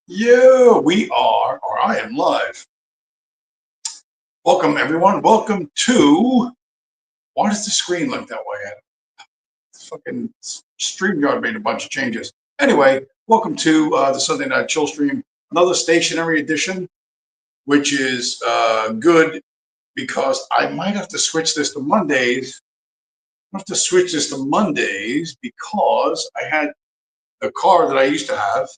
Yeah, we are, or I am live. Welcome, everyone. Welcome to. Why does the screen look that way? Fucking StreamYard made a bunch of changes. Anyway, welcome to the Sunday Night Chill Stream, another stationary edition, which is good because I might have to switch this to Mondays. I have to switch this to Mondays because I had the car that I used to have.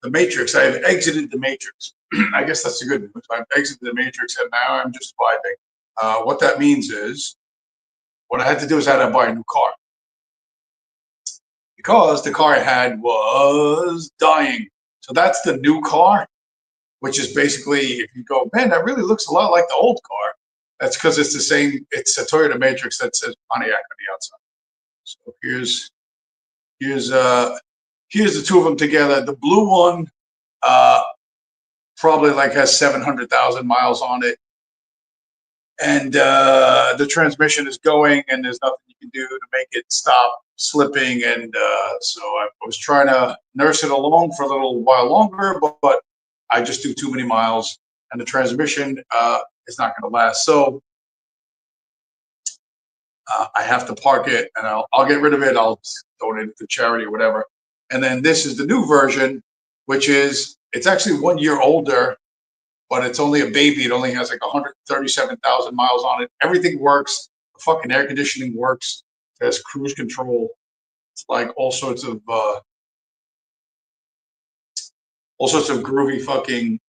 The Matrix. I have exited the Matrix. I guess that's a good news. I've exited the Matrix and now I'm just vibing. What that means is what I had to do is I had to buy a new car because the car I had was dying. So that's the new car, which is basically, if you go, man, that really looks a lot like the old car. That's because it's the same. It's a Toyota Matrix that says Pontiac on the outside. So here's the two of them together. The blue one probably like has 700,000 miles on it. And the transmission is going and there's nothing you can do to make it stop slipping. And so I was trying to nurse it along for a little while longer, but I just do too many miles and the transmission is not going to last. So I have to park it and I'll get rid of it. I'll donate it to charity or whatever. And then this is the new version, which is, it's actually 1 year older, but it's only a baby. It only has like 137,000 miles on it. Everything works. The fucking air conditioning works. It has cruise control. It's like all sorts of groovy fucking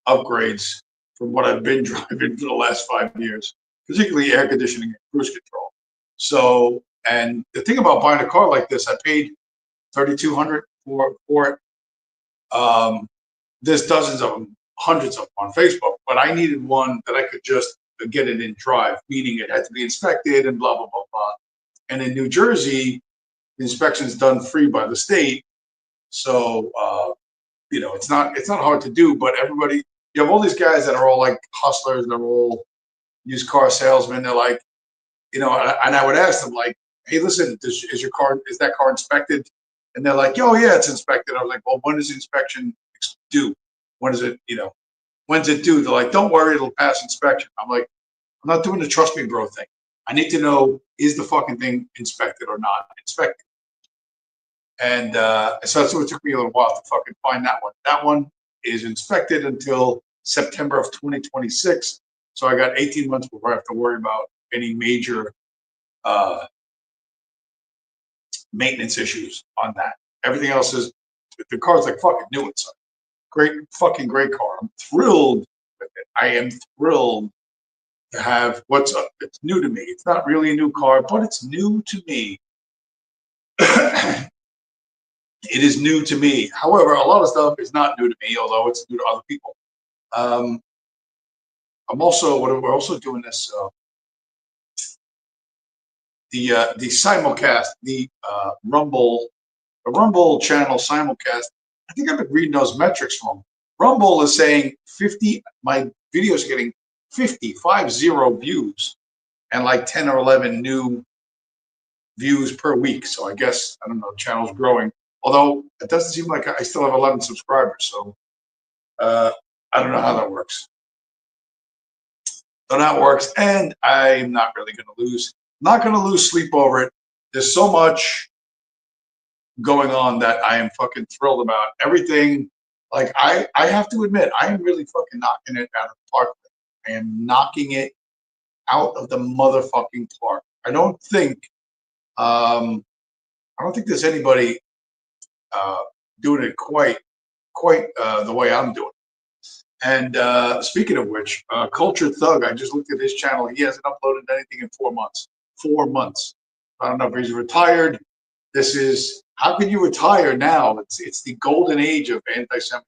upgrades from what I've been driving for the last 5 years, particularly air conditioning and cruise control. So, and the thing about buying a car like this, I paid $3,200 for it. There's dozens of them, hundreds of them on Facebook, but I needed one that I could just get it in drive, meaning it had to be inspected and blah, blah, blah, blah. And in New Jersey, the inspection's done free by the state. So, it's not hard to do, but everybody, you have all these guys that are all like hustlers, they're all used car salesmen. They're like, and I would ask them like, hey, listen, is that car inspected? And they're like, oh yeah, it's inspected. I was like, well, when is the inspection due? When is it, when's it due? They're like, don't worry, it'll pass inspection. I'm like, I'm not doing the trust me bro thing. I need to know, is the fucking thing inspected or not inspected? And so it took me a little while to fucking find that one. That one is inspected until September of 2026. So I got 18 months before I have to worry about any major maintenance issues on that. Everything else is, the car's like fucking new inside. Great car. I'm thrilled with it. I am thrilled to have what's up. It's new to me. It's not really a new car, but it's new to me. It is new to me. However, a lot of stuff is not new to me, although it's new to other people. We're also doing this. The simulcast, the Rumble channel simulcast. I think I've been reading those metrics wrong. Rumble is saying 50. My videos are getting 50 views, and like 10 or 11 new views per week. So I guess, I don't know, the channel's growing. Although it doesn't seem like I still have 11 subscribers. So I don't know how that works. So that works, and I'm not really going to lose. Not going to lose sleep over it. There's so much going on that I am fucking thrilled about. Everything, like I have to admit, I am really fucking knocking it out of the park. I am knocking it out of the motherfucking park. I don't think there's anybody doing it quite the way I'm doing it. And speaking of which, Culture Thug, I just looked at his channel. He hasn't uploaded anything in 4 months. 4 months. I don't know if he's retired. This is, how can you retire now? It's the golden age of anti-Semitism.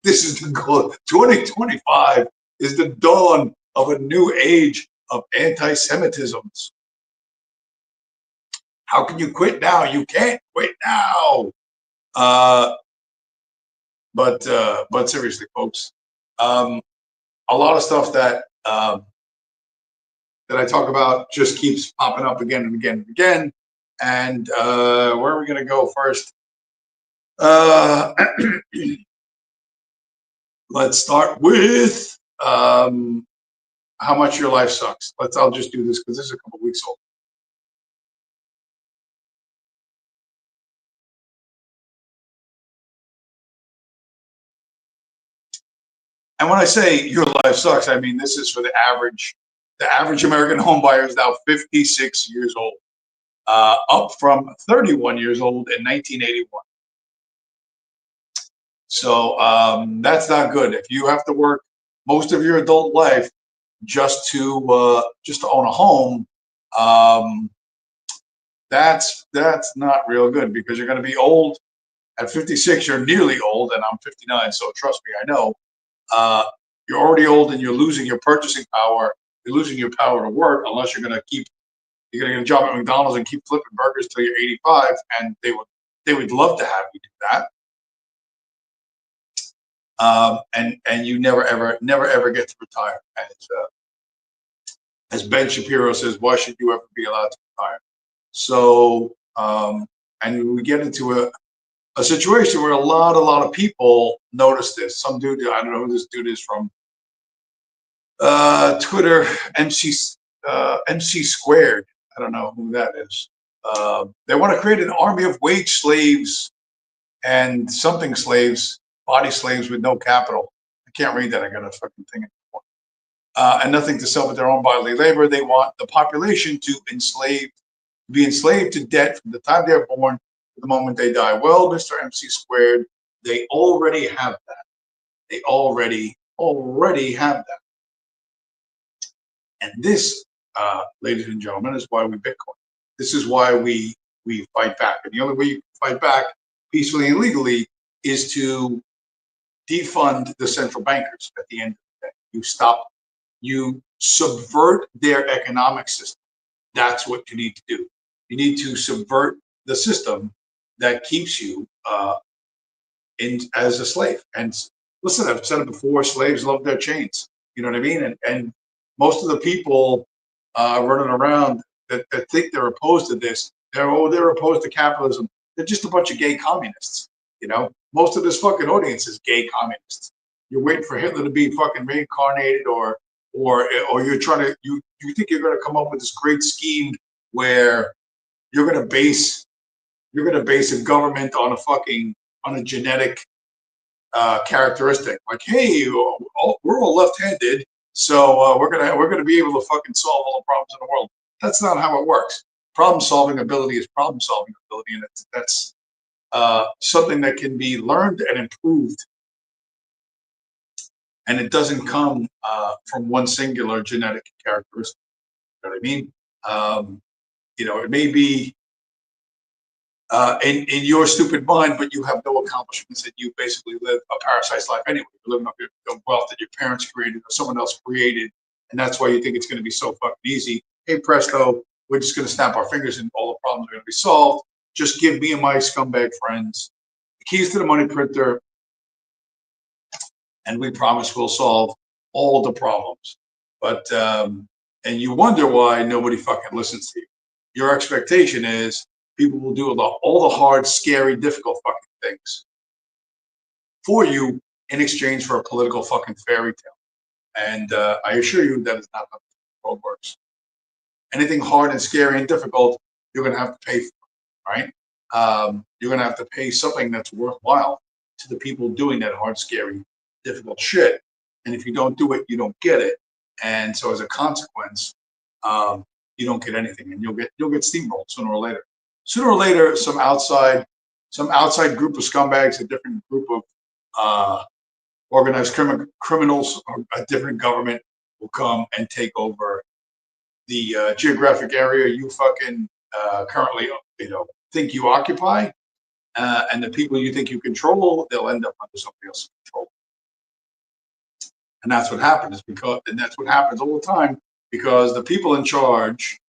This is the goal. 2025 is the dawn of a new age of anti-Semitisms. How can you quit now? You can't quit now. But seriously, folks, a lot of stuff that I talk about just keeps popping up again and again and again. And where are we going to go first? Let's start with how much your life sucks. I'll just do this because this is a couple weeks old. And when I say your life sucks, I mean this is for the average. The average American home buyer is now 56 years old, up from 31 years old in 1981. So that's not good. If you have to work most of your adult life just to own a home, that's not real good because you're going to be old at 56. You're nearly old, and I'm 59. So trust me, I know. You're already old, and you're losing your purchasing power. You're losing your power to work unless you're going to get a job at McDonald's and keep flipping burgers till you're 85, and they would love to have you do that. And you never ever get to retire. As Ben Shapiro says, why should you ever be allowed to retire? So, and we get into a situation where a lot of people notice this. Some dude, I don't know who this dude is from, Twitter, MC Squared. I don't know who that is. They want to create an army of wage slaves and something slaves, body slaves with no capital. I can't read that. I got a fucking thing. And nothing to sell with their own bodily labor. They want the population to be enslaved to debt from the time they're born to the moment they die. Well, Mr. MC Squared, they already have that. They already have that. And this, ladies and gentlemen, is why we Bitcoin. This is why we fight back. And the only way you can fight back peacefully and legally is to defund the central bankers at the end of the day. You subvert their economic system. That's what you need to do. You need to subvert the system that keeps you as a slave. And listen, I've said it before, slaves love their chains. You know what I mean? And most of the people running around that think they're opposed to this, they're opposed to capitalism. They're just a bunch of gay communists. You know, most of this fucking audience is gay communists. You're waiting for Hitler to be fucking reincarnated, or you're trying to you think you're going to come up with this great scheme where you're going to base a government on a genetic characteristic. Like, hey, we're all left-handed, so we're gonna be able to fucking solve all the problems in the world. That's not how it works. Problem-solving ability is problem-solving ability, and that's something that can be learned and improved. And it doesn't come from one singular genetic characteristic. You know what I mean? It may be in your stupid mind, but you have no accomplishments, and you basically live a parasite's life anyway. You're living off the wealth that your parents created or someone else created, and that's why you think it's going to be so fucking easy. Hey, presto, we're just going to snap our fingers and all the problems are going to be solved. Just give me and my scumbag friends the keys to the money printer, and we promise we'll solve all the problems. But and you wonder why nobody fucking listens to you. Your expectation is people will do all the hard, scary, difficult fucking things for you in exchange for a political fucking fairy tale. And I assure you that is not how the world works. Anything hard and scary and difficult, you're going to have to pay for, right? You're going to have to pay something that's worthwhile to the people doing that hard, scary, difficult shit. And if you don't do it, you don't get it. And so as a consequence, you don't get anything, and you'll get steamrolled sooner or later. Sooner or later, some outside group of scumbags, a different group of organized criminals, or a different government will come and take over the geographic area you fucking currently think you occupy, and the people you think you control, they'll end up under somebody else's control. And that's what happens and that's what happens all the time, because the people in charge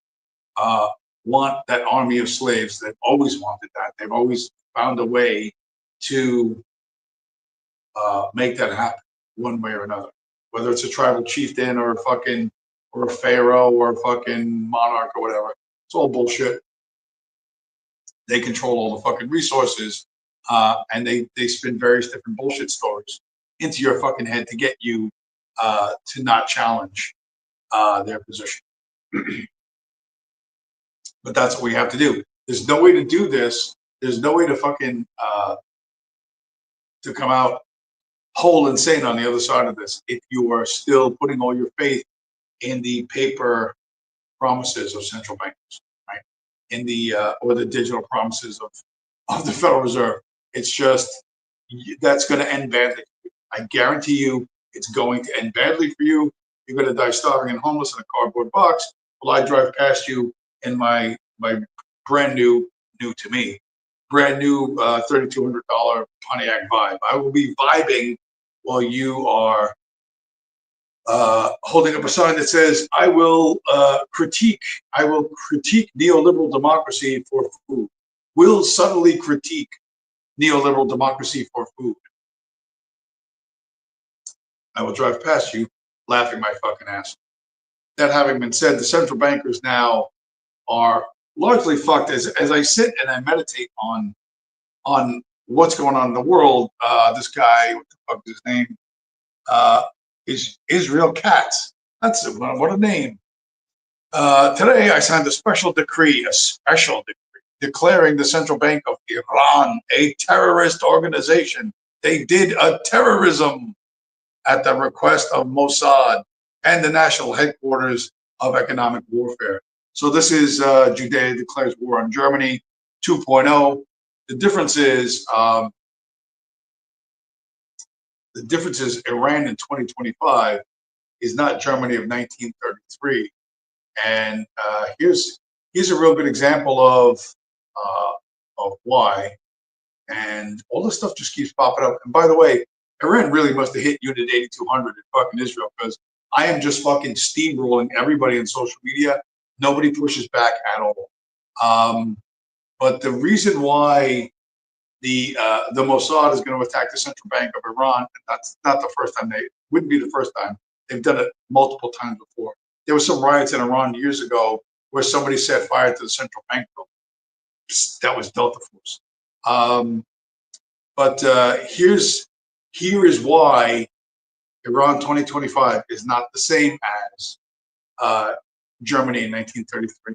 want that army of slaves. They've always wanted that. They've always found a way to make that happen one way or another, whether it's a tribal chieftain or a pharaoh or a fucking monarch or whatever. It's all bullshit. They control all the fucking resources, and they spin various different bullshit stories into your fucking head to get you to not challenge their position. But that's what we have to do. There's no way to do this. There's no way to fucking to come out whole and sane on the other side of this if you are still putting all your faith in the paper promises of central bankers, right? In the or the digital promises of the Federal Reserve. It's just that's going to end badly. I guarantee you, it's going to end badly for you. You're going to die starving and homeless in a cardboard box. Well, I drive past you in my brand new to me, brand new $3,200 Pontiac Vibe. I will be vibing while you are holding up a sign that says, I will critique neoliberal democracy for food. Will subtly critique neoliberal democracy for food. I will drive past you laughing my fucking ass. That having been said, the central bankers now are largely fucked. As I sit and I meditate on what's going on in the world, this guy, what the fuck is his name? Is Israel Katz. That's it. What a name. Today I signed a special decree declaring the Central Bank of Iran a terrorist organization. They did a terrorism at the request of Mossad and the national headquarters of economic warfare. So this is Judea declares war on Germany 2.0. The difference is Iran in 2025 is not Germany of 1933. And here's a real good example of why. And all this stuff just keeps popping up. And by the way, Iran really must have hit Unit 8200 in fucking Israel, because I am just fucking steamrolling everybody in social media. Nobody pushes back at all. But the reason why the Mossad is going to attack the central bank of Iran, and that's not the first time. Wouldn't be the first time. They've done it multiple times before. There were some riots in Iran years ago where somebody set fire to the central bank building. That was Delta Force. But here is why Iran 2025 is not the same as Germany in 1933.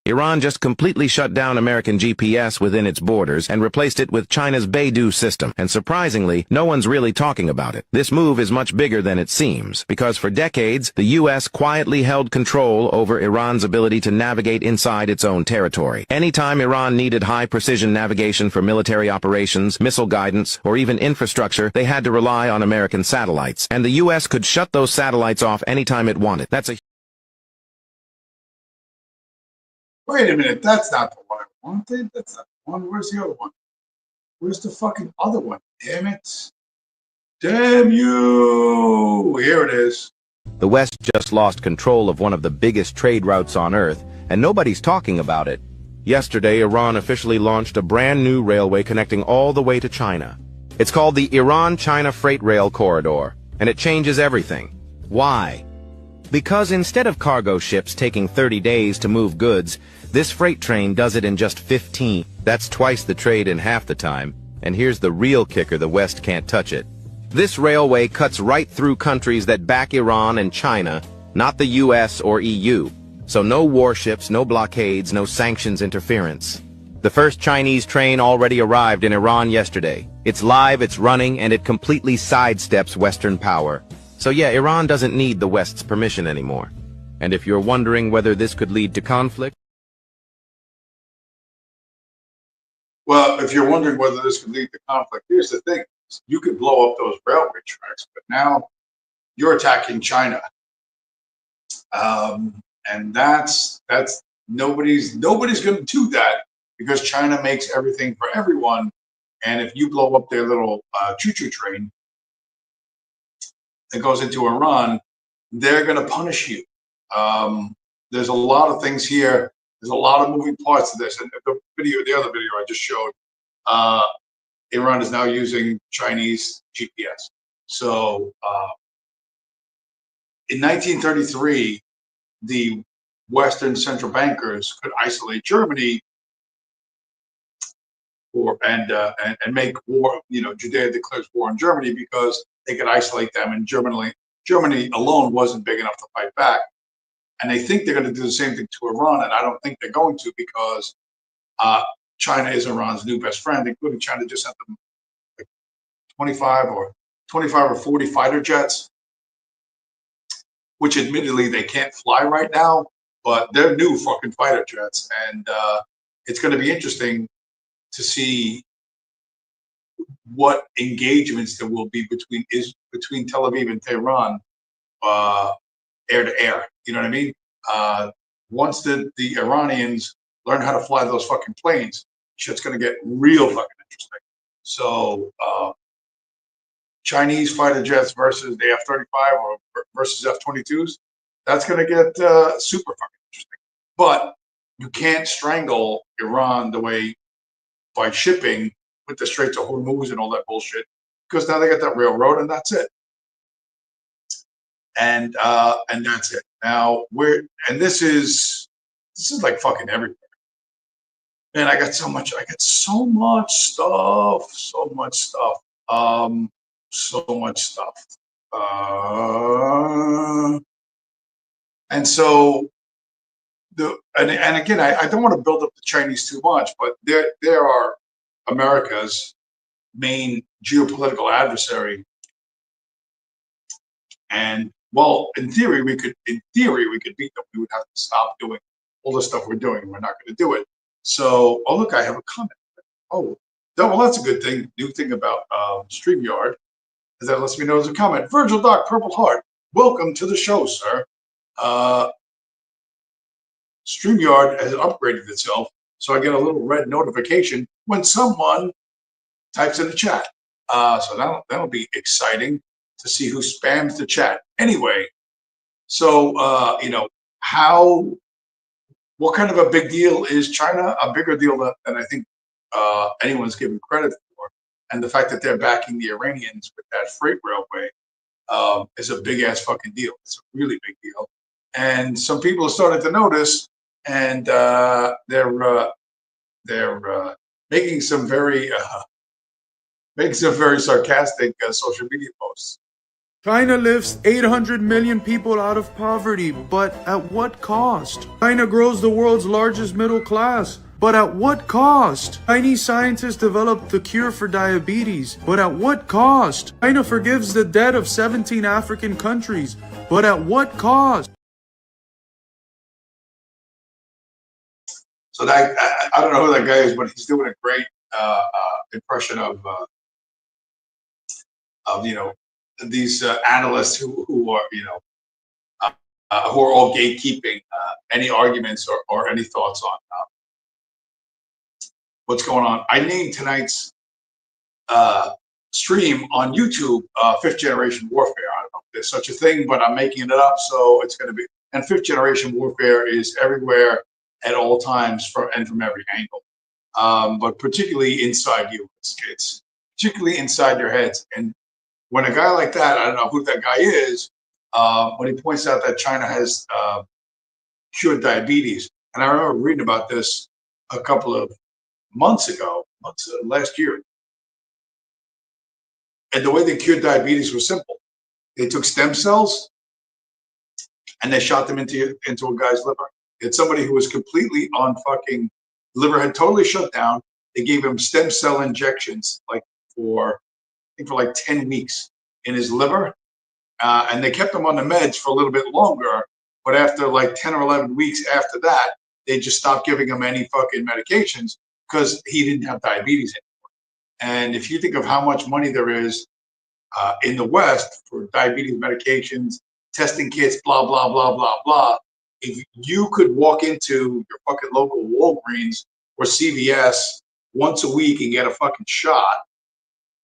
Iran just completely shut down American GPS within its borders and replaced it with China's Beidou system. And surprisingly, no one's really talking about it. This move is much bigger than it seems, because for decades, the U.S. quietly held control over Iran's ability to navigate inside its own territory. Anytime Iran needed high-precision navigation for military operations, missile guidance, or even infrastructure, they had to rely on American satellites. And the U.S. could shut those satellites off anytime it wanted. That's a Wait a minute, that's not the one I wanted. That's not the one. Where's the other one? Where's the fucking other one? Damn it. Damn you! Here it is. The West just lost control of one of the biggest trade routes on Earth, and nobody's talking about it. Yesterday, Iran officially launched a brand new railway connecting all the way to China. It's called the Iran-China Freight Rail Corridor, and it changes everything. Why? Because instead of cargo ships taking 30 days to move goods, this freight train does it in just 15. That's twice the trade in half the time. And here's the real kicker: the West can't touch it. This railway cuts right through countries that back Iran and China, not the US or EU. So no warships, no blockades, no sanctions interference. The first Chinese train already arrived in Iran yesterday. It's live, it's running, and it completely sidesteps Western power. So yeah, Iran doesn't need the West's permission anymore. And if you're wondering whether this could lead to conflict, well, if you're wondering whether this could lead to conflict, here's the thing. You could blow up those railway tracks, but now you're attacking China. And that's nobody's going to do that, because China makes everything for everyone. And if you blow up their little choo-choo train that goes into Iran, they're going to punish you. There's a lot of things here. There's a lot of moving parts to this. And the other video I just showed, Iran is now using Chinese GPS. So in 1933, the Western central bankers could isolate Germany and make war. Judea declares war on Germany because they could isolate them, and Germany alone wasn't big enough to fight back. And they think they're going to do the same thing to Iran, and I don't think they're going to because China is Iran's new best friend, including China just sent them like 25 or 40 fighter jets, which admittedly they can't fly right now, but they're new fucking fighter jets, and it's going to be interesting to see what engagements there will be between Tel Aviv and Tehran, air to air. You know what I mean? Once the Iranians learn how to fly those fucking planes, shit's gonna get real fucking interesting. So Chinese fighter jets versus the F-35 or versus F-22s, that's gonna get super fucking interesting. But you can't strangle Iran the way by shipping with the Straits of Hormuz and all that bullshit, because now they got that railroad and that's it. And that's it. Now this is like fucking everywhere. And I got so much stuff. So much stuff. And so and again, I don't want to build up the Chinese too much, but there are America's main geopolitical adversary. And well, in theory we could beat them. We would have to stop doing all the stuff we're doing. We're not going to do it. So, oh look, I have a comment. Oh, well, that's a good thing. New thing about StreamYard is that lets me know there's a comment. Virgil Doc Purple Heart, welcome to the show, sir. StreamYard has upgraded itself, so I get a little red notification when someone types in the chat. So that'll be exciting to see who spams the chat. Anyway, so what kind of a big deal is China? A bigger deal than I think anyone's given credit for. And the fact that they're backing the Iranians with that freight railway is a big ass fucking deal. It's a really big deal. And some people are starting to notice, and they're making some very sarcastic social media posts. China lifts 800 million people out of poverty, but at what cost? China grows the world's largest middle class, but at what cost? Chinese scientists developed the cure for diabetes, but at what cost? China forgives the debt of 17 African countries, but at what cost? So that I don't know who that guy is, but he's doing a great impression of these analysts who are who are all gatekeeping any arguments or any thoughts on what's going on. I named tonight's stream on YouTube Fifth Generation Warfare. I don't know if there's such a thing, but I'm making it up, so it's going to be. And Fifth Generation Warfare is everywhere at all times and from every angle, but particularly inside you. It's particularly inside your heads. And when a guy like that, I don't know who that guy is, when he points out that China has cured diabetes, and I remember reading about this a couple of months ago, last year. And the way they cured diabetes was simple. They took stem cells and they shot them into a guy's liver. It's somebody who was completely on fucking liver, had totally shut down. They gave him stem cell injections for 10 weeks in his liver. And they kept him on the meds for a little bit longer. But after like 10 or 11 weeks after that, they just stopped giving him any fucking medications because he didn't have diabetes anymore. And if you think of how much money there is in the West for diabetes medications, testing kits, blah, blah, blah, blah, blah. If you could walk into your fucking local Walgreens or CVS once a week and get a fucking shot,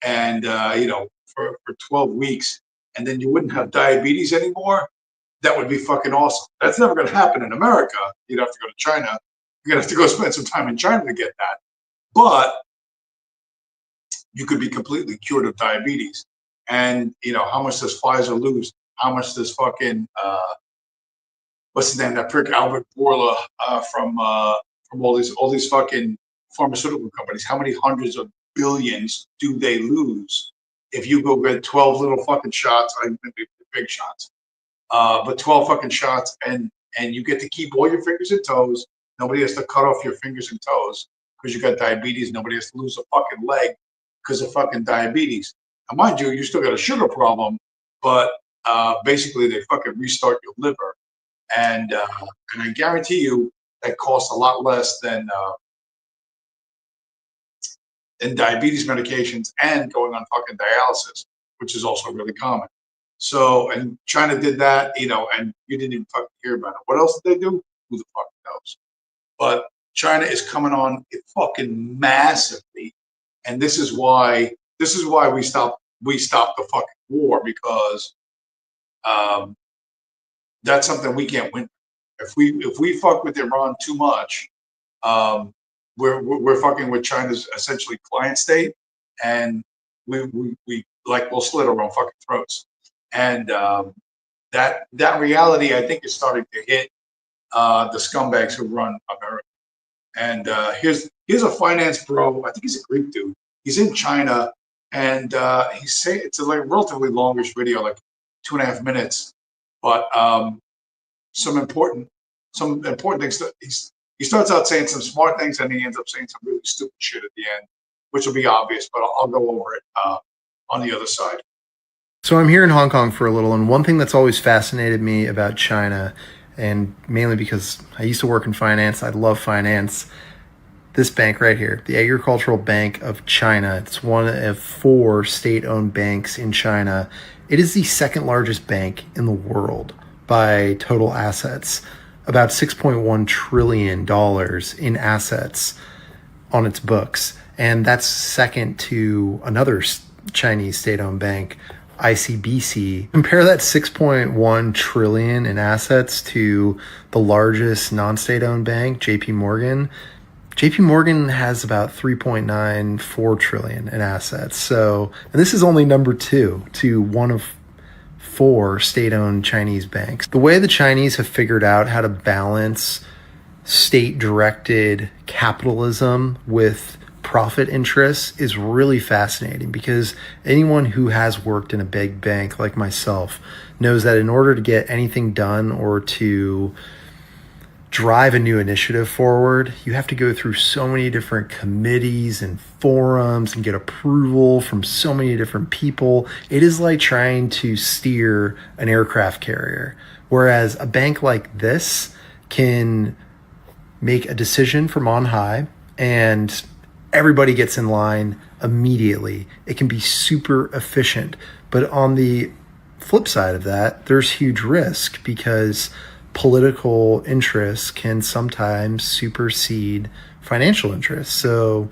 and for 12 weeks, and then you wouldn't have diabetes anymore, that would be fucking awesome. That's never going to happen in America. You'd have to go to China. You're going to have to go spend some time in China to get that. But you could be completely cured of diabetes. And how much does Pfizer lose? How much does fucking what's his name? That prick Albert Bourla from all these fucking pharmaceutical companies, how many hundreds of billions do they lose if you go get 12 little fucking shots, I mean, big shots, but 12 fucking shots, and you get to keep all your fingers and toes. Nobody has to cut off your fingers and toes because you got diabetes. Nobody has to lose a fucking leg because of fucking diabetes. Now, mind you, you still got a sugar problem, but basically they fucking restart your liver, and I guarantee you that costs a lot less than diabetes medications and going on fucking dialysis, which is also really common. So, and China did that, you know, and you didn't even fucking hear about it. What else did they do? Who the fuck knows? But China is coming on it fucking massively, and this is why we stopped the fucking war, because that's something we can't win. If we fuck with Iran too much, we're fucking with China's essentially client state, and we'll slit our own fucking throats. And that reality, I think, is starting to hit the scumbags who run America. And here's a finance bro. I think he's a Greek dude. He's in China, and he's saying it's a relatively longish video, like 2.5 minutes, but some important things. He starts out saying some smart things, and he ends up saying some really stupid shit at the end, which will be obvious. But I'll go over it on the other side. So I'm here in Hong Kong for a little, and one thing that's always fascinated me about China, and mainly because I used to work in finance, I love finance, this bank right here, the Agricultural Bank of China, it's one of 4 state-owned banks in China. It is the second largest bank in the world by total assets, about $6.1 trillion in assets on its books. And that's second to another Chinese state-owned bank, ICBC. Compare that 6.1 trillion in assets to the largest non-state-owned bank, JP Morgan. JP Morgan has about 3.94 trillion in assets. So, and this is only number 2 to one of 4 state-owned Chinese banks. The way the Chinese have figured out how to balance state-directed capitalism with profit interests is really fascinating, because anyone who has worked in a big bank like myself knows that in order to get anything done or to drive a new initiative forward, you have to go through so many different committees and forums and get approval from so many different people. It is like trying to steer an aircraft carrier, whereas a bank like this can make a decision from on high and everybody gets in line immediately. It can be super efficient. But on the flip side of that, there's huge risk, because political interests can sometimes supersede financial interests. So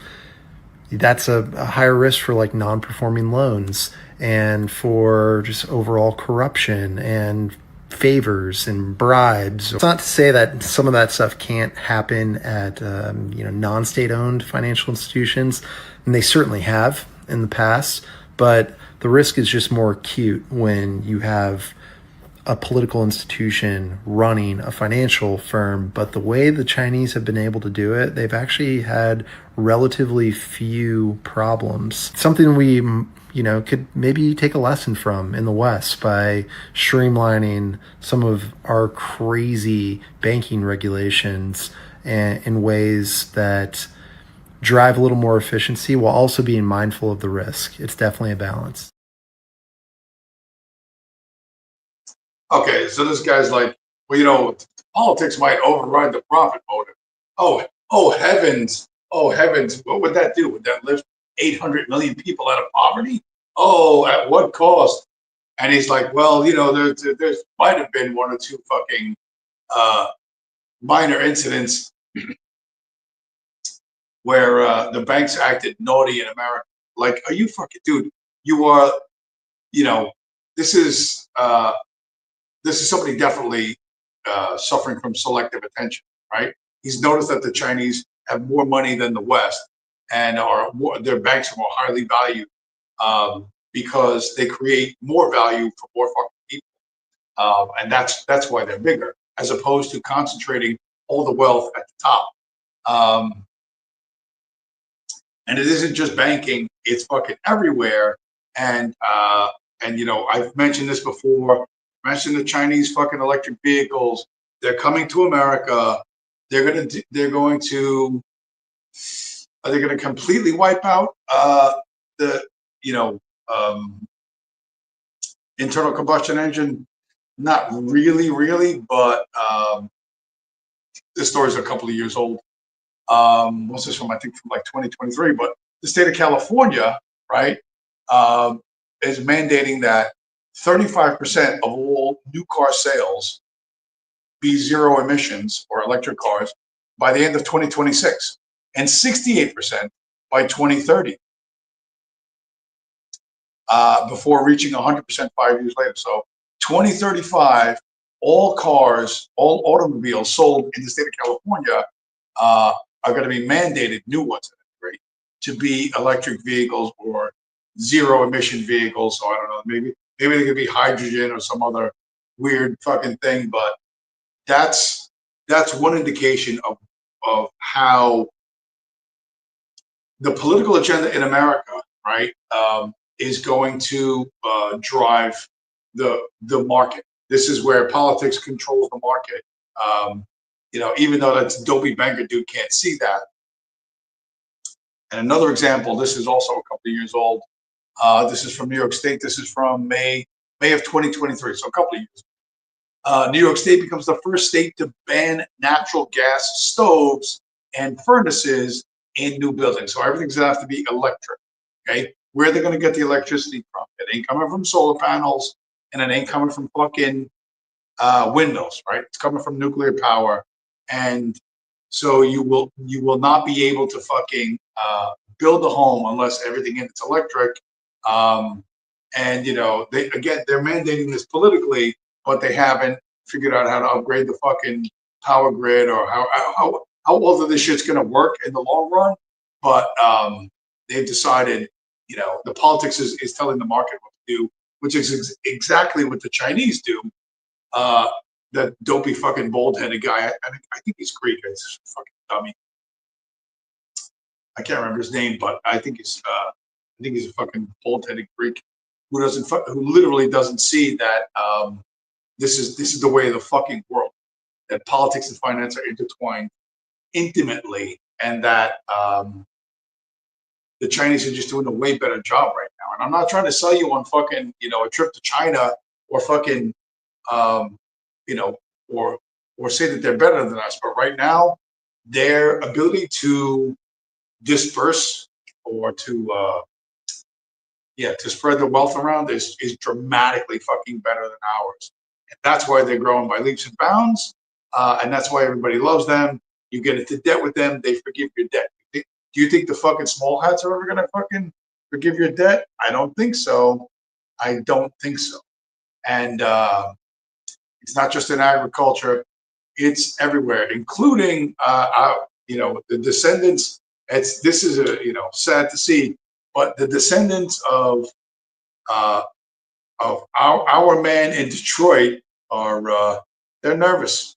that's a higher risk for like non-performing loans and for just overall corruption and favors and bribes. It's not to say that some of that stuff can't happen at non-state-owned financial institutions, and they certainly have in the past, but the risk is just more acute when you have a political institution running a financial firm. But the way the Chinese have been able to do it, they've actually had relatively few problems. Something we could maybe take a lesson from in the West by streamlining some of our crazy banking regulations in ways that drive a little more efficiency while also being mindful of the risk. It's definitely a balance. Okay, so this guy's like, well, politics might override the profit motive. Oh heavens, what would that do? Would that lift 800 million people out of poverty? Oh, at what cost? And he's like, well, there might have been 1 or 2 fucking minor incidents where the banks acted naughty in America. Like, are you fucking, dude? You are, this is somebody definitely suffering from selective attention, right? He's noticed that the Chinese have more money than the West, and their banks are more highly valued because they create more value for more fucking people, and that's why they're bigger, as opposed to concentrating all the wealth at the top. And it isn't just banking; it's fucking everywhere. And you know, I've mentioned this before. I mentioned the Chinese fucking electric vehicles. They're coming to America. They're going to are they going to completely wipe out the you know internal combustion engine? Not really, really, but this story's a couple of years old. What's this from? I think from like 2023. But the state of California, right, is mandating that 35% of all new car sales be zero emissions or electric cars by the end of 2026, and 68% by 2030, before reaching 100% 5 years later. So 2035, all cars, all automobiles sold in the state of California are going to be mandated, new ones at any rate, to be electric vehicles or zero emission vehicles. So I don't know, maybe they could be hydrogen or some other weird fucking thing, but that's one indication of how the political agenda in America, right, is going to drive the market. This is where politics controls the market. You know, even though that dopey banker dude can't see that. And another example, this is also a couple of years old. This is from New York State. This is from May of 2023, so a couple of years. New York State becomes the first state to ban natural gas stoves and furnaces in new buildings. So everything's gonna have to be electric. Okay, where they're gonna get the electricity from? It ain't coming from solar panels, and it ain't coming from fucking windows, right? It's coming from nuclear power, and so you will not be able to fucking build a home unless everything in it's electric. And you know, they're mandating this politically, but they haven't figured out how to upgrade the fucking power grid or how all of this shit's gonna work in the long run. But they've decided, you know, the politics is telling the market what to do, which is exactly what the Chinese do. That dopey fucking bald-headed guy, I think he's Greek. He's a fucking dummy. I can't remember his name, but I think he's a fucking bald-headed Greek who literally doesn't see that this is the way of the fucking world. That politics and finance are intertwined intimately, and that the Chinese are just doing a way better job right now. And I'm not trying to sell you on fucking, you know, a trip to China or fucking you know, or say that they're better than us. But right now, their ability to disperse or to spread the wealth around is dramatically fucking better than ours. And that's why they're growing by leaps and bounds. And that's why everybody loves them. You get into debt with them, they forgive your debt. Do you think the fucking small hats are ever gonna fucking forgive your debt? I don't think so. And it's not just in agriculture; it's everywhere, including you know, the descendants. This is sad to see, but the descendants of our man in Detroit are they're nervous.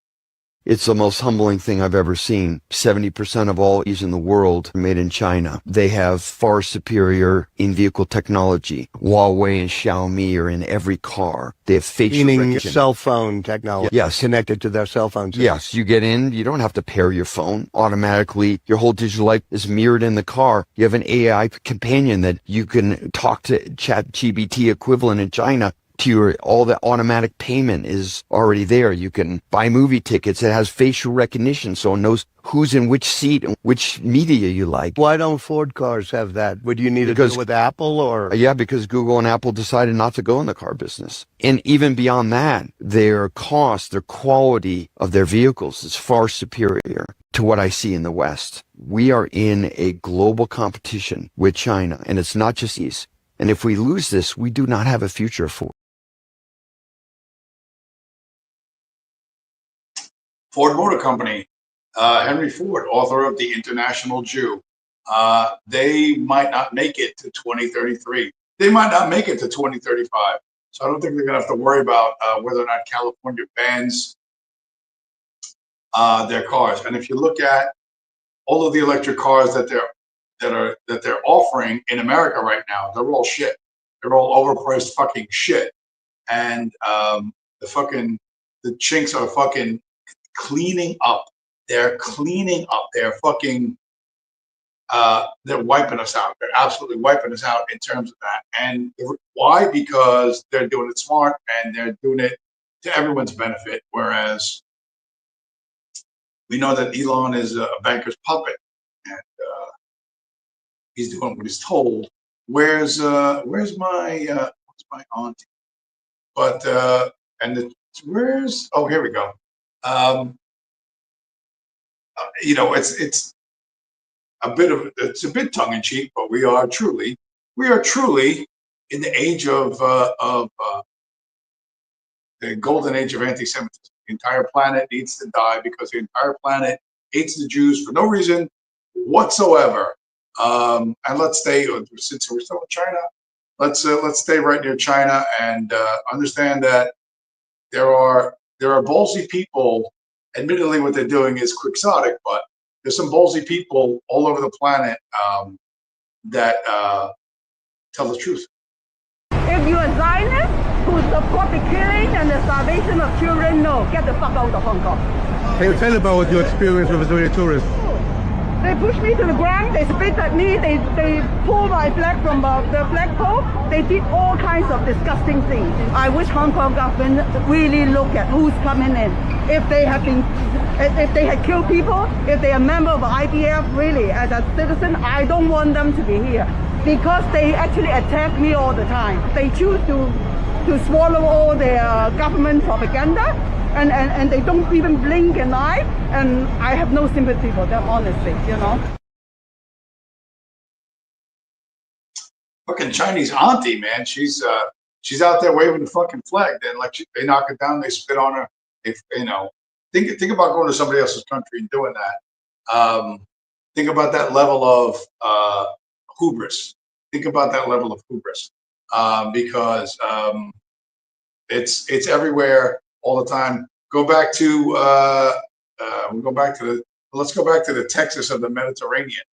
It's the most humbling thing I've ever seen. 70% of all EVs in the world are made in China. They have far superior in-vehicle technology. Huawei and Xiaomi are in every car. They have facial recognition. Cell phone technology. Yes. Connected to their cell phones. Yes, you get in, you don't have to pair your phone. Automatically, your whole digital life is mirrored in the car. You have an AI companion that you can talk to, ChatGPT equivalent in China. All the automatic payment is already there. You can buy movie tickets. It has facial recognition, so it knows who's in which seat and which media you like. Why don't Ford cars have that? Would you need to do with Apple or? Yeah, because Google and Apple decided not to go in the car business. And even beyond that, their cost, their quality of their vehicles is far superior to what I see in the West. We are in a global competition with China, and it's not just East. And if we lose this, we do not have a future for. Ford Motor Company, Henry Ford, author of The International Jew, they might not make it to 2033. They might not make it to 2035. So I don't think they're going to have to worry about whether or not California bans their cars. And if you look at all of the electric cars that that they're offering in America right now, they're all shit. They're all overpriced fucking shit. And the chinks are fucking cleaning up. They're cleaning up. They're fucking they're wiping us out. They're absolutely wiping us out in terms of that. And why? Because they're doing it smart and they're doing it to everyone's benefit. Whereas we know that Elon is a banker's puppet, and he's doing what he's told. Where's my auntie? But where's, oh, here we go. It's a bit tongue in cheek, but we are truly in the age of the golden age of anti-Semitism. The entire planet needs to die because the entire planet hates the Jews for no reason whatsoever. And let's stay, since we're still in China, let's stay right near China and understand that there are ballsy people. Admittedly, what they're doing is quixotic, but there's some ballsy people all over the planet that tell the truth. If you're a Zionist who support the killing and the starvation of children, no, get the fuck out of Hong Kong. Can you tell about your experience with Israeli tourists? They pushed me to the ground, they spit at me, they pulled my flag from the flagpole, they did all kinds of disgusting things. I wish Hong Kong government really look at who's coming in. If they had killed people, if they are a member of the IDF, really, as a citizen, I don't want them to be here. Because they actually attack me all the time. They choose to swallow all their government propaganda, and they don't even blink an eye, and I have no sympathy for them, honestly, you know. Fucking Chinese auntie, man, she's out there waving the fucking flag. Then they knock it down, they spit on her. If think about going to somebody else's country and doing that. Think about that level of hubris. Think about that level of hubris, because it's everywhere all the time. Let's go back to the Texas of the Mediterranean.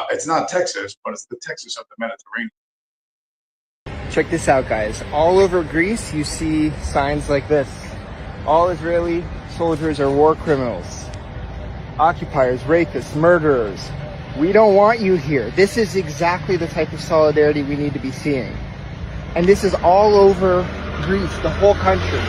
It's not Texas, but it's the Texas of the Mediterranean. Check this out, guys. All over Greece, you see signs like this. All Israeli soldiers are war criminals, occupiers, rapists, murderers. We don't want you here. This is exactly the type of solidarity we need to be seeing. And this is all over Greece, the whole country.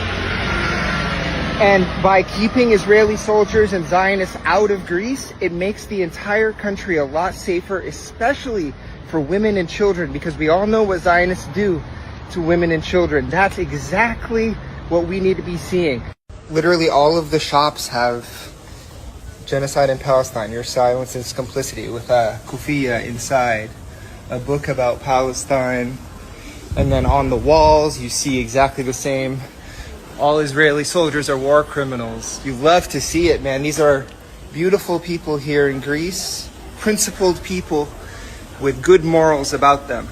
And by keeping Israeli soldiers and Zionists out of Greece, it makes the entire country a lot safer, especially for women and children, because we all know what Zionists do to women and children. That's exactly what we need to be seeing. Literally all of the shops have Genocide in Palestine, Your Silence is Complicity, with a kufiya inside, a book about Palestine. And then on the walls, you see exactly the same. All Israeli soldiers are war criminals. You love to see it, man. These are beautiful people here in Greece, principled people with good morals about them.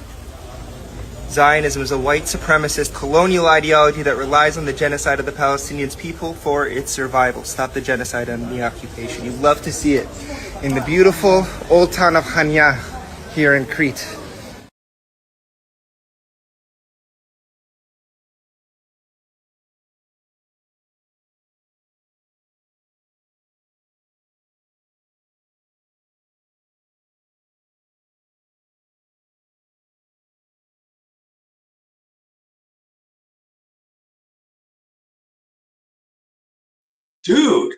Zionism is a white supremacist colonial ideology that relies on the genocide of the Palestinian people for its survival. Stop the genocide and the occupation. You love to see it in the beautiful old town of Chania here in Crete. Dude,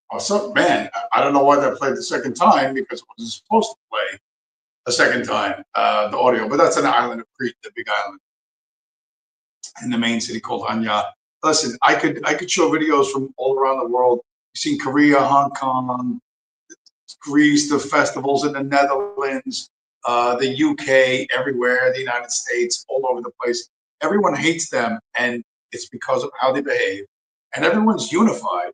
what's up, man? I don't know why that played the second time, because it wasn't supposed to play a second time, the audio. But that's an island of Crete, the big island in the main city called Anya. Listen, I could show videos from all around the world. You've seen Korea, Hong Kong, Greece, the festivals in the Netherlands, the UK, everywhere, the United States, all over the place. Everyone hates them, and it's because of how they behave. And everyone's unified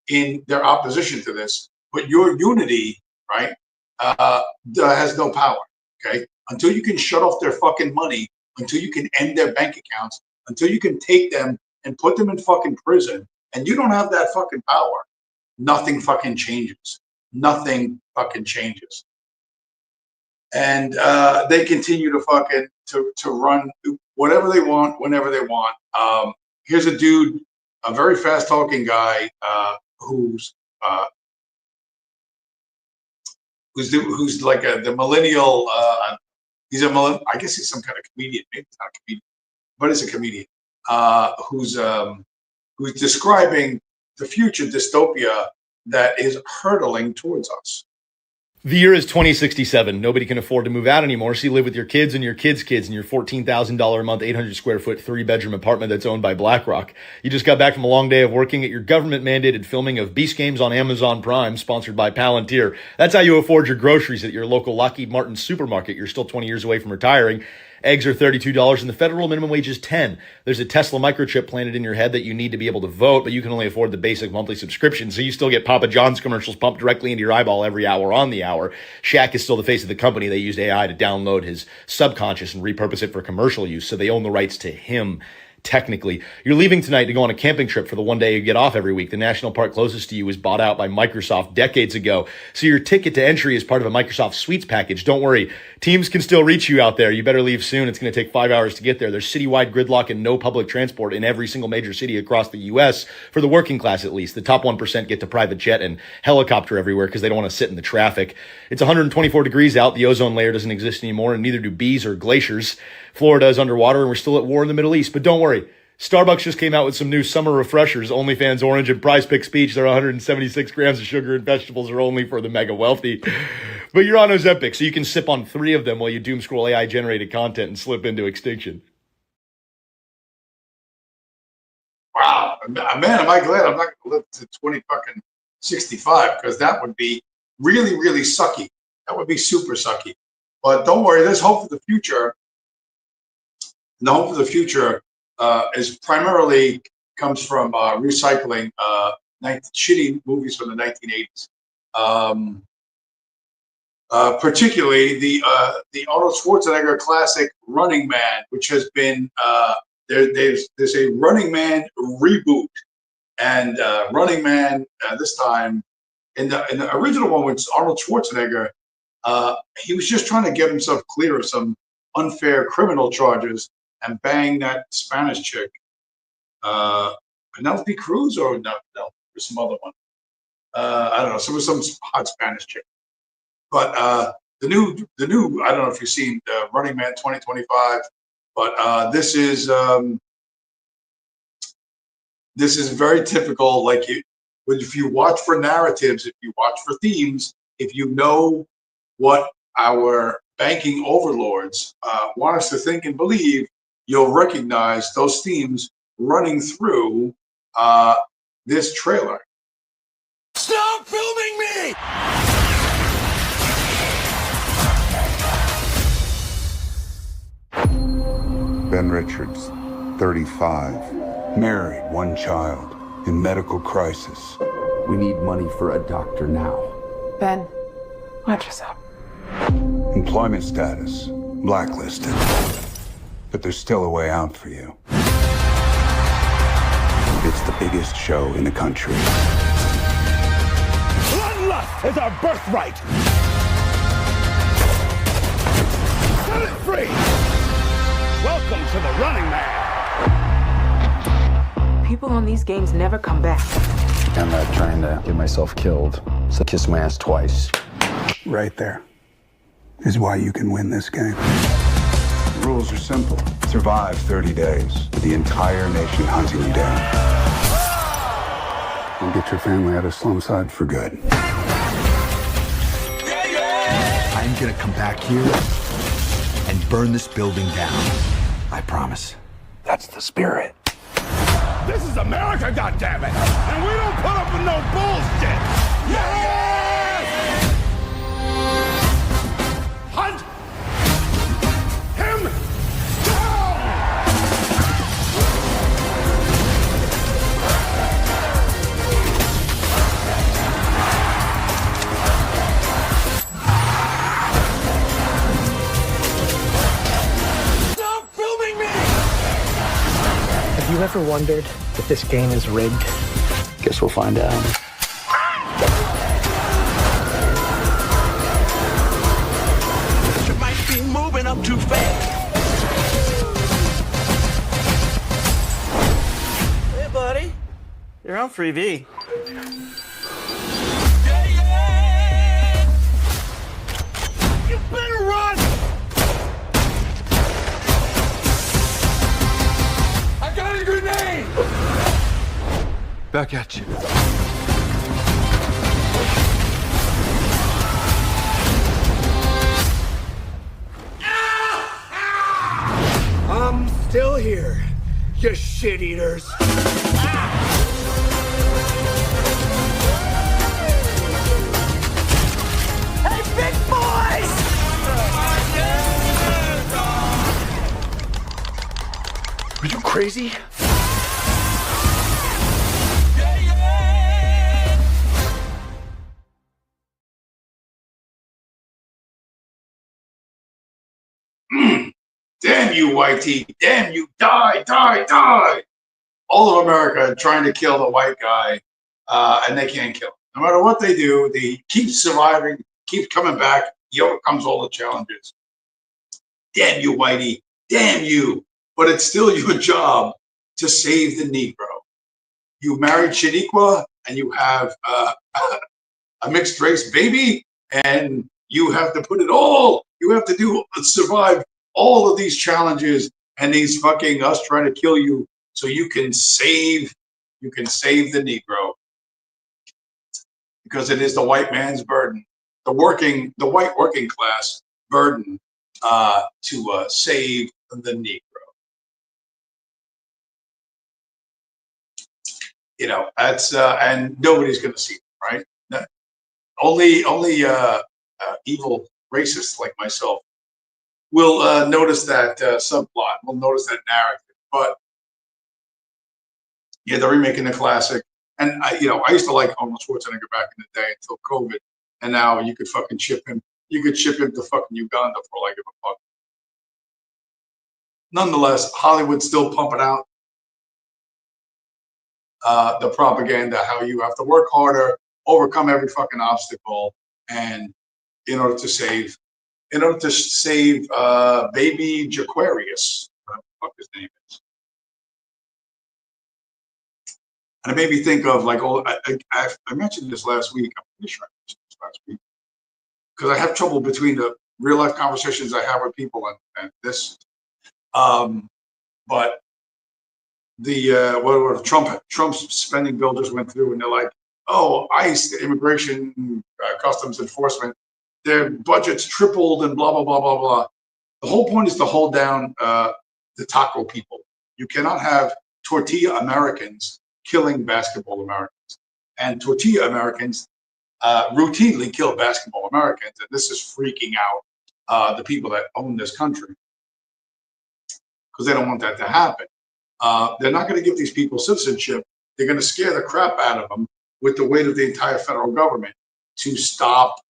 in their opposition to this, but your unity, right, has no power, okay? Until you can shut off their fucking money, until you can end their bank accounts, until you can take them and put them in fucking prison, and you don't have that fucking power, nothing fucking changes. Nothing fucking changes. And they continue to fucking to run whatever they want, whenever they want. Here's a dude, a very fast talking guy, who's like the millennial. I guess he's some kind of comedian. Maybe it's not a comedian, but it's a comedian who's describing the future dystopia that is hurtling towards us. The year is 2067. Nobody can afford to move out anymore, so you live with your kids and your kids' kids in your $14,000 a month, 800 square foot, 3-bedroom apartment that's owned by BlackRock. You just got back from a long day of working at your government-mandated filming of Beast Games on Amazon Prime, sponsored by Palantir. That's how you afford your groceries at your local Lockheed Martin supermarket. You're still 20 years away from retiring. Eggs are $32 and the federal minimum wage is $10. There's a Tesla microchip planted in your head that you need to be able to vote, but you can only afford the basic monthly subscription, so you still get Papa John's commercials pumped directly into your eyeball every hour on the hour. Shaq is still the face of the company. They used AI to download his subconscious and repurpose it for commercial use, so they own the rights to him. Technically, you're leaving tonight to go on a camping trip for the one day you get off every week. The national park closest to you was bought out by Microsoft decades ago, so your ticket to entry is part of a Microsoft Suites package. Don't worry, teams can still reach you out there. You better leave soon. It's going to take 5 hours to get there. There's citywide gridlock and no public transport in every single major city across the U.S., for the working class at least. The top 1% get to private jet and helicopter everywhere because they don't want to sit in the traffic. It's 124 degrees out. The ozone layer doesn't exist anymore, and neither do bees or glaciers. Florida is underwater, and we're still at war in the Middle East. But don't worry, Starbucks just came out with some new summer refreshers. OnlyFans Orange and Prize Pick Speech. They're 176 grams of sugar, and vegetables are only for the mega wealthy. But you're on Ozempic, so you can sip on 3 of them while you doom scroll AI-generated content and slip into extinction. Wow, man, am I glad I'm not going to live to 65, because that would be really, really sucky. That would be super sucky. But don't worry, there's hope for the future. And the hope for the future is primarily comes from recycling shitty movies from the 1980s. Particularly the Arnold Schwarzenegger classic Running Man, which has been there's a Running Man reboot, and Running Man this time in the original one with Arnold Schwarzenegger, he was just trying to get himself clear of some unfair criminal charges and bang that Spanish chick, Penelope Cruz, or no, or some other one. I don't know. So it was some hot Spanish chick. But the new, I don't know if you've seen Running Man 2025, but this is very typical. Like if you watch for narratives, if you watch for themes, if you know what our banking overlords want us to think and believe, you'll recognize those themes running through this trailer. Stop filming me! Ben Richards, 35, married, 1 child, in medical crisis. We need money for a doctor now. Ben, watch us up. Employment status, blacklisted. But there's still a way out for you. It's the biggest show in the country. Bloodlust is our birthright! Set it free! Welcome to the Running Man! People on these games never come back. I'm not trying to get myself killed, so kiss my ass twice. Right there is why you can win this game. The rules are simple. Survive 30 days with the entire nation hunting you down. And get your family out of Slumside for good. I'm gonna come back here and burn this building down. I promise. That's the spirit. This is America, goddammit! And we don't put up with no bullshit! Yes! Hunt him down! Stop filming me! Have you ever wondered if this game is rigged? Guess we'll find out. up too fast. Hey, buddy. You're on Freebie. You better run! I got a grenade! Back at you. I'm still here, you shit eaters. Hey, big boys! Are you crazy? Damn you, whitey. Damn you. Die, die, die. All of America trying to kill the white guy, and they can't kill him. No matter what they do, they keep surviving, keep coming back. He overcomes all the challenges. Damn you, whitey. Damn you. But it's still your job to save the Negro. You married Shaniqua, and you have a mixed race baby, and you have to put it all, you have to do survive all of these challenges and these fucking us trying to kill you so you can save the Negro. Because it is the white man's burden, the white working class burden to save the Negro. You know, that's and nobody's going to see it, right? Only evil racists like myself will notice that subplot, will notice that narrative. But yeah, they're remaking the classic. And I used to like Arnold Schwarzenegger back in the day until COVID, and now you could fucking ship him. You could ship him to fucking Uganda for like a fuck. Nonetheless, Hollywood's still pumping out the propaganda, how you have to work harder, overcome every fucking obstacle, and in order to save baby Jaquarius, whatever the fuck his name is. And it made me think of like, I mentioned this last week. I'm pretty sure I mentioned this last week because I have trouble between the real life conversations I have with people and this. But the Trump's spending bill just went through, and they're like, oh, ICE, the immigration customs enforcement, their budget's tripled and blah blah blah blah blah. The whole point is to hold down the taco people. You cannot have tortilla Americans killing basketball Americans, and tortilla Americans routinely kill basketball Americans, and this is freaking out the people that own this country because they don't want that to happen. They're not going to give these people citizenship. They're going to scare the crap out of them with the weight of the entire federal government to stop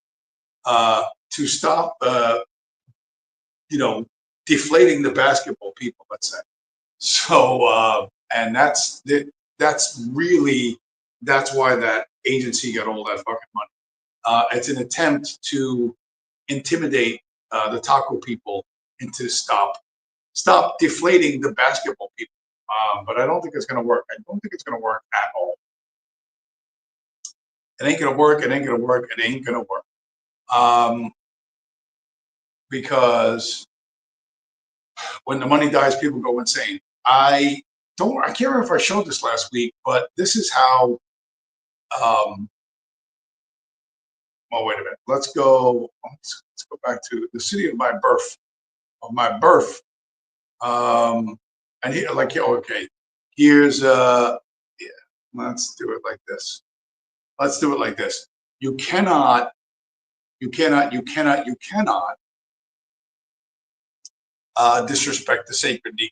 deflating the basketball people, let's say. So, and that's why that agency got all that fucking money. It's an attempt to intimidate the taco people into stop deflating the basketball people. But I don't think it's going to work. I don't think it's going to work at all. It ain't going to work. It ain't going to work. It ain't going to work. Because when the money dies, people go insane. I can't remember if I showed this last week, but this is how, well, wait a minute. Let's go back to the city of my birth, and here, like, okay, here's, yeah, let's do it like this. Let's do it like this. You cannot disrespect the sacred Negro,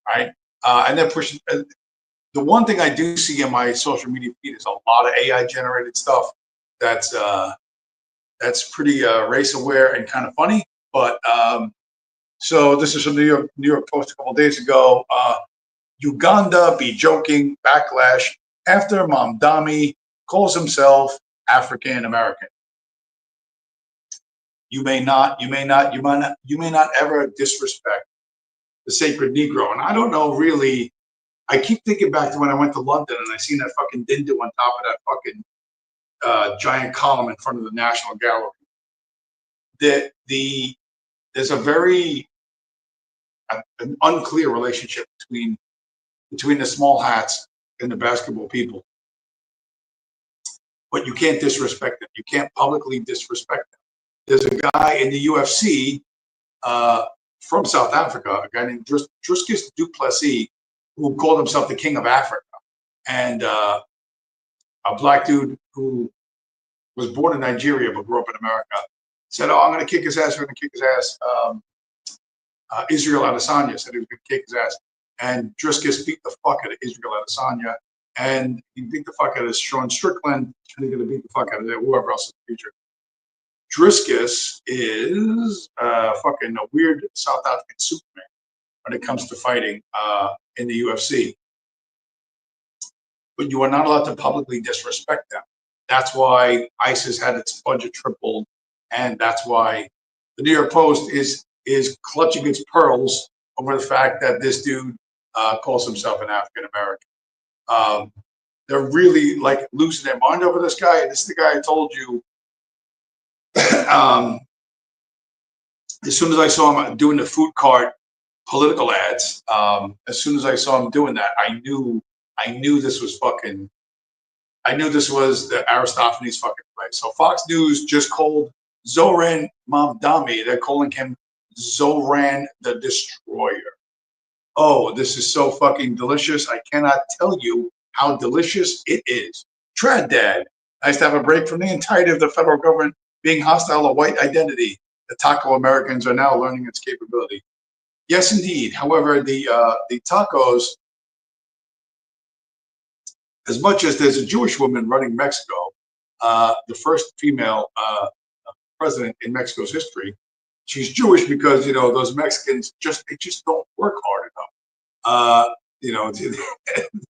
right? And then push. The one thing I do see in my social media feed is a lot of AI generated stuff that's pretty race aware and kind of funny. But so this is from the New York Post a couple days ago. Uganda be joking backlash after Mamdani calls himself African American. you may not ever disrespect the sacred Negro. And I don't know really. I keep thinking back to when I went to London and I seen that fucking dindu on top of that fucking giant column in front of the National Gallery. There's a very an unclear relationship between the small hats and the basketball people. But you can't disrespect them. You can't publicly disrespect them. There's a guy in the UFC from South Africa, a guy named Druscus du Plessis, who called himself the King of Africa, and a black dude who was born in Nigeria but grew up in America, said, "Oh, I'm going to kick his ass. I'm going to kick his ass." Israel Adesanya said he was going to kick his ass, and Druscus beat the fuck out of Israel Adesanya, and he beat the fuck out of Sean Strickland, and he's going to beat the fuck out of whoever else in the future. Druscus is fucking a weird South African Superman when it comes to fighting in the UFC. But you are not allowed to publicly disrespect them. That's why ISIS had its budget tripled, and that's why the New York Post is clutching its pearls over the fact that this dude calls himself an African American. They're really like losing their mind over this guy. And this is the guy I told you. As soon as I saw him doing the food cart political ads, as soon as I saw him doing that, I knew this was fucking. I knew this was the Aristophanes fucking play. So Fox News just called Zoran Mamdani. They're calling him Zoran the Destroyer. Oh, this is so fucking delicious. I cannot tell you how delicious it is. Trad Dad. Nice to have a break from the entirety of the federal government being hostile to white identity. The taco Americans are now learning its capability. Yes, indeed. However, the tacos, as much as there's a Jewish woman running Mexico, the first female president in Mexico's history, she's Jewish because, you know, those Mexicans just don't work hard enough. You know,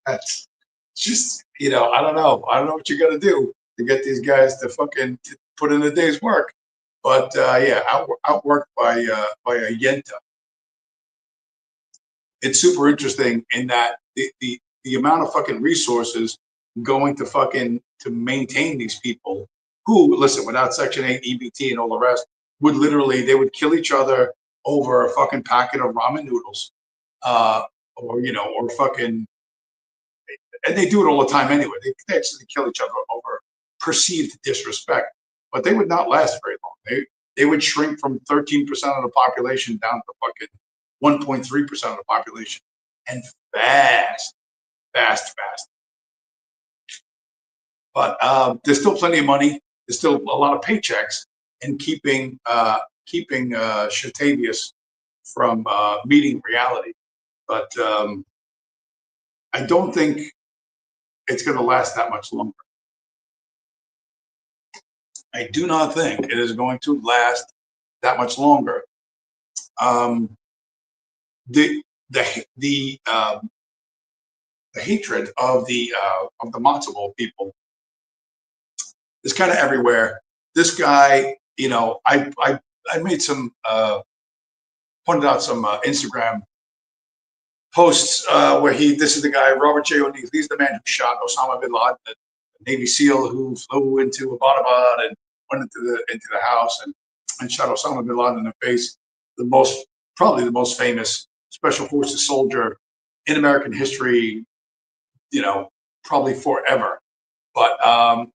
that's just, you know, I don't know what you got to do to get these guys to fucking put in a day's work. But yeah, outworked by a Yenta. It's super interesting in that the amount of fucking resources going to maintain these people who, listen, without Section 8, EBT, and all the rest, they would kill each other over a fucking packet of ramen noodles, or fucking, and they do it all the time anyway. They actually kill each other over perceived disrespect, but they would not last very long. They would shrink from 13% of the population down to fucking 1.3% of the population, and fast. But there's still plenty of money. There's still a lot of paychecks in keeping Shatavius from meeting reality. But I don't think it's going to last that much longer. I do not think it is going to last that much longer. The hatred of the matzo ball people is kind of everywhere. This guy, you know, I made some pointed out some Instagram posts where this is the guy, Robert J. O'Neill. He's the man who shot Osama bin Laden, the Navy SEAL who flew into Abbottabad and went into the house and shot Osama bin Laden in the face. Probably the most famous special forces soldier in American history, you know, probably forever. But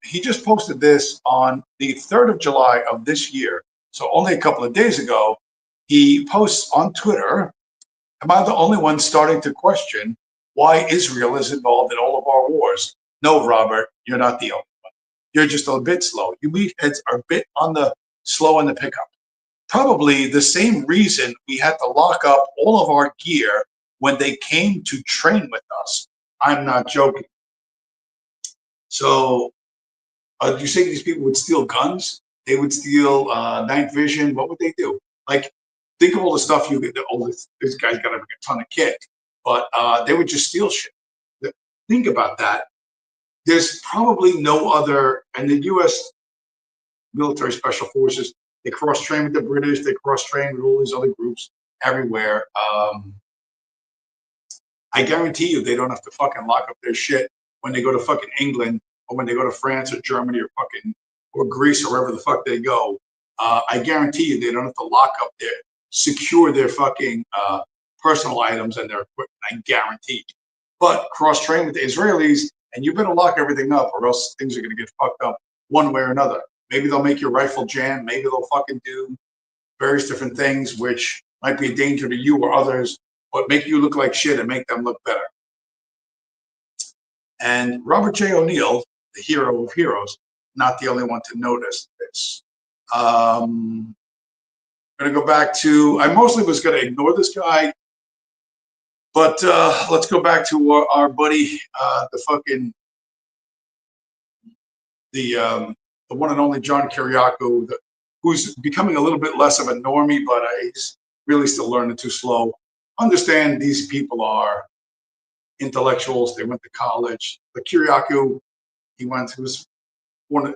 he just posted this on the 3rd of July of this year. So only a couple of days ago, he posts on Twitter, "Am I the only one starting to question why Israel is involved in all of our wars? No, Robert, you're not the only one. You're just a bit slow. You meatheads are a bit slow on the pickup. Probably the same reason we had to lock up all of our gear when they came to train with us. I'm not joking." So do you think these people would steal guns? They would steal night vision. What would they do? Like, think of all the stuff you get. This guy's got to bring a ton of kit, but they would just steal shit. Think about that. There's probably no other, and the U.S. military special forces, They cross-train with the British. They cross-train with all these other groups everywhere. I guarantee you they don't have to fucking lock up their shit when they go to fucking England or when they go to France or Germany or Greece or wherever the fuck they go. I guarantee you they don't have to lock up secure their fucking personal items and their equipment. I guarantee. But cross-train with the Israelis, and you better lock everything up or else things are going to get fucked up one way or another. Maybe they'll make your rifle jam. Maybe they'll fucking do various different things which might be a danger to you or others, but make you look like shit and make them look better. And Robert J. O'Neill, the hero of heroes, not the only one to notice this. I'm going to go back to, I mostly was going to ignore this guy, but let's go back to our buddy, the one and only John Kiriakou, who's becoming a little bit less of a normie, but he's really still learning too slow. Understand these people are intellectuals. They went to college. But Kiriakou, he was born,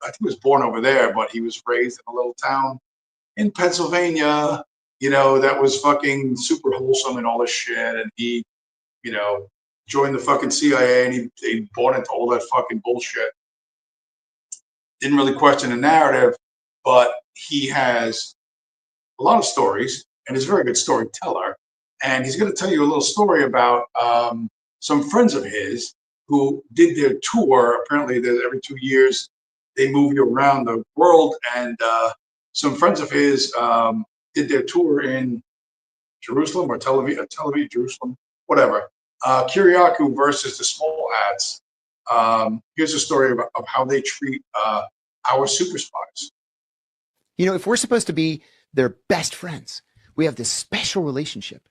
I think he was born over there, but he was raised in a little town in Pennsylvania, that was fucking super wholesome and all this shit. And he, joined the fucking CIA and he bought into all that fucking bullshit. Didn't really question the narrative, but he has a lot of stories and is a very good storyteller. And he's going to tell you a little story about some friends of his who did their tour. Apparently, every 2 years, they move you around the world. And some friends of his did their tour in Jerusalem or Tel Aviv, Jerusalem, whatever. Kiriakou versus the Small Hats. Here's a story of how they treat our super spies. If we're supposed to be their best friends, we have this special relationship.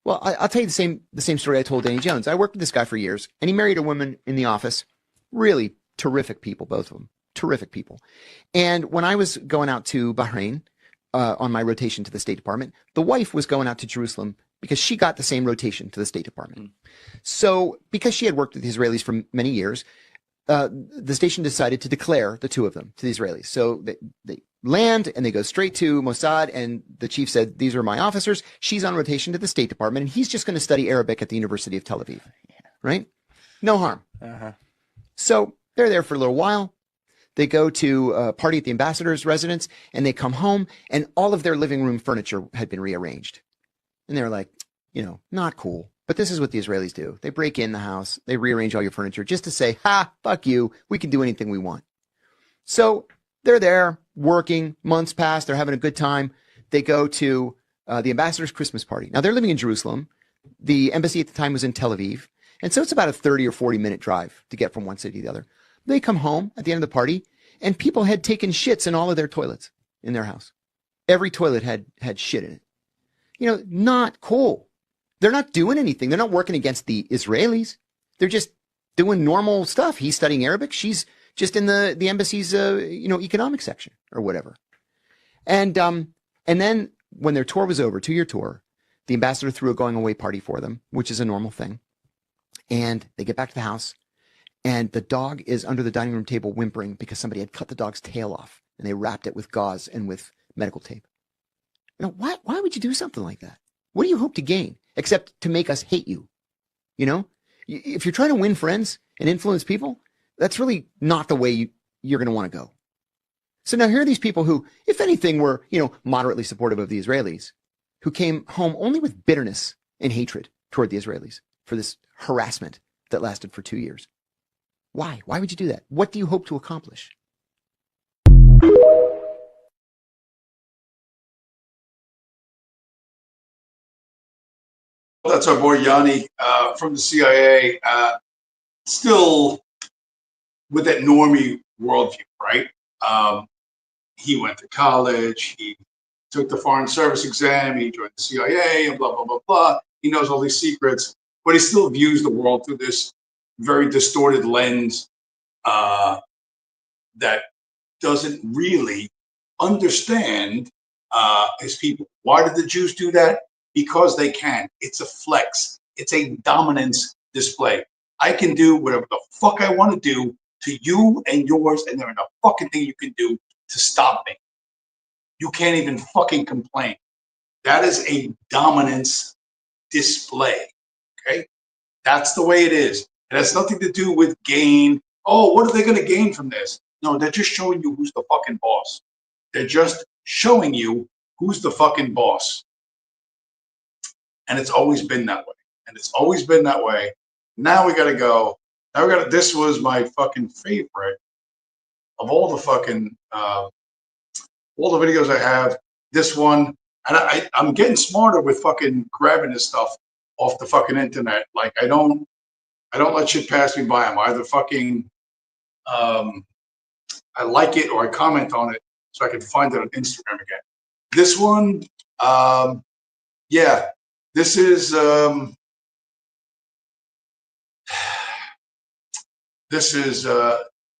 Well, I'll tell you the same story I told Danny Jones. I worked with this guy for years, and he married a woman in the office. Really terrific people, both of them. Terrific people. And when I was going out to Bahrain on my rotation to the State Department, the wife was going out to Jerusalem because she got the same rotation to the State Department. So because she had worked with the Israelis for many years, the station decided to declare the two of them to the Israelis. So they land and they go straight to Mossad, and the chief said, these are my officers. She's on rotation to the State Department, and he's just going to study Arabic at the University of Tel Aviv. Right? No harm. So they're there for a little while. They go to a party at the ambassador's residence, and they come home, and all of their living room furniture had been rearranged. And they're like, not cool. But this is what the Israelis do. They break in the house. They rearrange all your furniture just to say, fuck you. We can do anything we want. So they're there working. Months pass. They're having a good time. They go to the ambassador's Christmas party. Now, they're living in Jerusalem. The embassy at the time was in Tel Aviv. And so it's about a 30 or 40-minute drive to get from one city to the other. They come home at the end of the party, and people had taken shits in all of their toilets in their house. Every toilet had shit in it. Not cool. They're not doing anything. They're not working against the Israelis. They're just doing normal stuff. He's studying Arabic. She's just in the embassy's, economic section or whatever. And then when their tour was over, 2-year tour, the ambassador threw a going away party for them, which is a normal thing. And they get back to the house, and the dog is under the dining room table whimpering because somebody had cut the dog's tail off, and they wrapped it with gauze and with medical tape. Why would you do something like that? What do you hope to gain except to make us hate you? If you're trying to win friends and influence people, that's really not the way you're going to want to go. So now here are these people who, if anything, were, moderately supportive of the Israelis, who came home only with bitterness and hatred toward the Israelis for this harassment that lasted for 2 years. Why? Why would you do that? What do you hope to accomplish? That's our boy Yanni from the CIA, still with that normie worldview, right? He went to college, he took the Foreign Service exam, he joined the CIA, and blah, blah, blah, blah. He knows all these secrets, but he still views the world through this very distorted lens that doesn't really understand his people. Why did the Jews do that? Because they can. It's a flex. It's a dominance display. I can do whatever the fuck I want to do to you and yours, and there ain't no fucking thing you can do to stop me. you can't even fucking complain. That is a dominance display. Okay? That's the way it is. It has nothing to do with gain. Oh, what are they going to gain from this? No, they're just showing you who's the fucking boss. They're just showing you who's the fucking boss. And it's always been that way. And it's always been that way. Now we got to go. Now we got to, this was my fucking favorite of all the fucking, all the videos I have. This one, and I'm getting smarter with fucking grabbing this stuff off the fucking internet. Like I don't let shit pass me by. I'm either fucking, I like it or I comment on it so I can find it on Instagram again. This one, yeah, this is,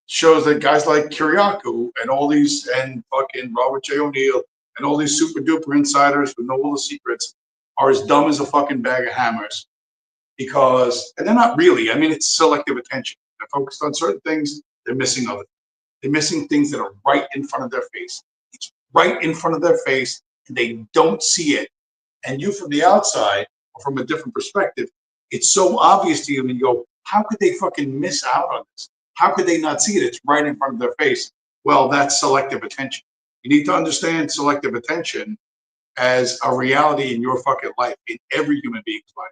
shows that guys like Kiriakou and all these, and fucking Robert J. O'Neill and all these super duper insiders who know all the secrets are as dumb as a fucking bag of hammers. Because, and they're not really, I mean, it's selective attention. They're focused on certain things, they're missing other things. They're missing things that are right in front of their face. It's right in front of their face, and they don't see it. And you from the outside, or from a different perspective, it's so obvious to you, and you go, how could they fucking miss out on this? How could they not see it? It's right in front of their face. Well, that's selective attention. You need to understand selective attention as a reality in your fucking life, in every human being's life.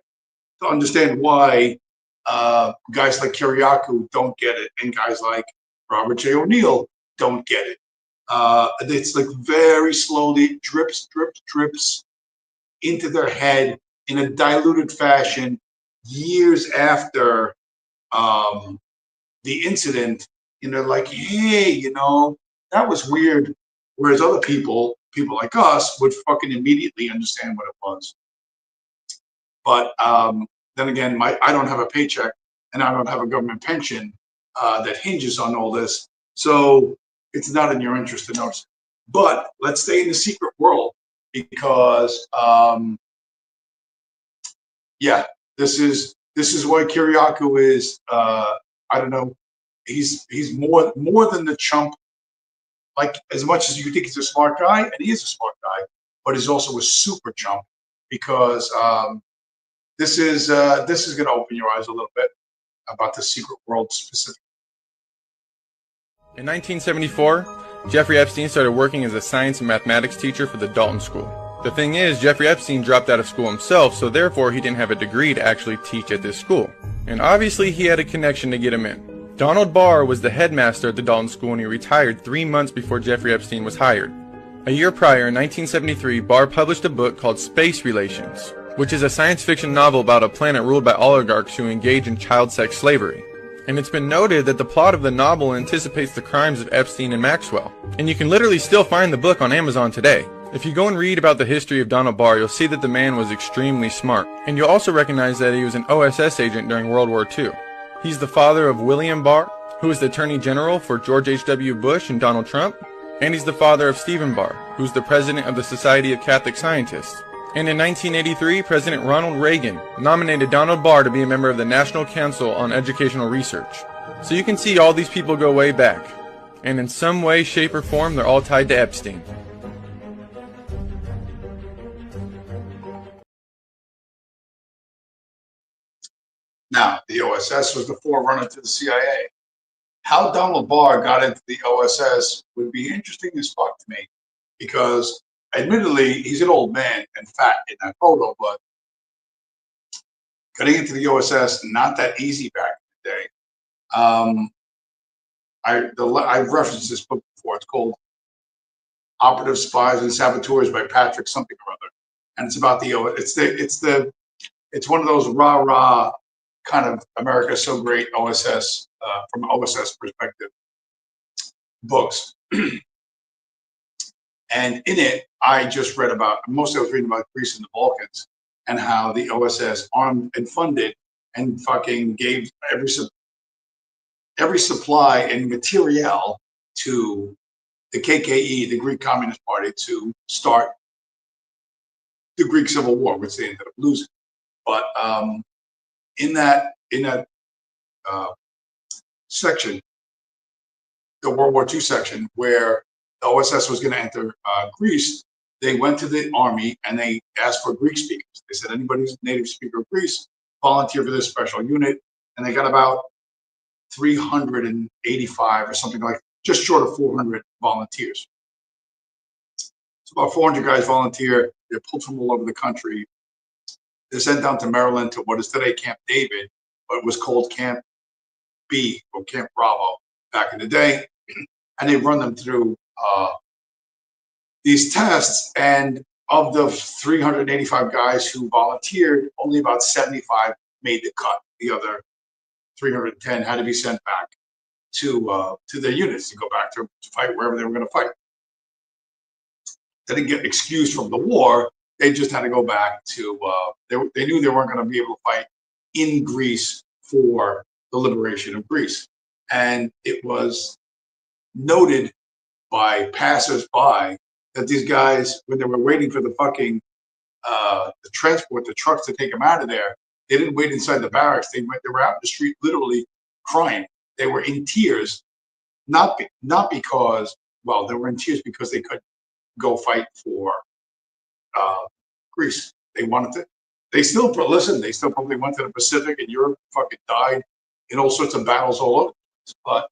To understand why guys like Kiriakou don't get it, and guys like Robert J. O'Neill don't get it. It's like very slowly drips into their head in a diluted fashion years after the incident. And they're like, hey, you know, that was weird. Whereas other people like us, would fucking immediately understand what it was. But then again, I don't have a paycheck and I don't have a government pension that hinges on all this. So it's not in your interest to notice. But let's stay in the secret world because, yeah, this is why Kiriakou is, I don't know, he's more than the chump. Like, as much as you think he's a smart guy, and he is a smart guy, but he's also a super chump because this is going to open your eyes a little bit about the secret world specifically. In 1974, Jeffrey Epstein started working as a science and mathematics teacher for the Dalton School. The thing is, Jeffrey Epstein dropped out of school himself, so therefore he didn't have a degree to actually teach at this school. And obviously he had a connection to get him in. Donald Barr was the headmaster at the Dalton School and he retired 3 months before Jeffrey Epstein was hired. A year prior, in 1973, Barr published a book called Space Relations, which is a science fiction novel about a planet ruled by oligarchs who engage in child sex slavery. And it's been noted that the plot of the novel anticipates the crimes of Epstein and Maxwell. And you can literally still find the book on Amazon today. If you go and read about the history of Donald Barr, you'll see that the man was extremely smart. And you'll also recognize that he was an OSS agent during World War II. He's the father of William Barr, who was the Attorney General for George H.W. Bush and Donald Trump. And he's the father of Stephen Barr, who's the president of the Society of Catholic Scientists. And in 1983, President Ronald Reagan nominated Donald Barr to be a member of the National Council on Educational Research. So you can see all these people go way back. And in some way, shape, or form, they're all tied to Epstein. Now, the OSS was the forerunner to the CIA. How Donald Barr got into the OSS would be interesting as fuck to me, because admittedly, he's an old man and fat in that photo, but getting into the OSS, not that easy back in the day. I've referenced this book before. It's called Operative Spies and Saboteurs by Patrick something or other. And it's about it's one of those rah-rah kind of America's so great OSS, from OSS perspective, books. And in it, I just read about, mostly I was reading about Greece and the Balkans and how the OSS armed and funded and fucking gave every supply and material to the KKE, the Greek Communist Party, to start the Greek Civil War, which they ended up losing. But in that section, the World War II section, where the OSS was going to enter Greece, they went to the army and they asked for Greek speakers. They said, anybody who's a native speaker of Greece, volunteer for this special unit. And they got about 385 or something like, just short of 400 volunteers. So about 400 guys volunteer. They're pulled from all over the country. They're sent down to Maryland to what is today Camp David, but was called Camp B or Camp Bravo back in the day. And they run them through these tests. And of the 385 guys who volunteered, only about 75 made the cut. The other 310 had to be sent back to their units to go back to fight wherever they were going to fight. They didn't get excused from the war. They just had to go back to, they knew they weren't going to be able to fight in Greece for the liberation of Greece. And it was noted by passers-by that these guys, when they were waiting for the fucking, the transport, the trucks to take them out of there, they didn't wait inside the barracks. They were out in the street literally crying. They were in tears, not because, well, they were in tears because they couldn't go fight for Greece. They wanted to. They still probably went to the Pacific and Europe, fucking died in all sorts of battles all over. But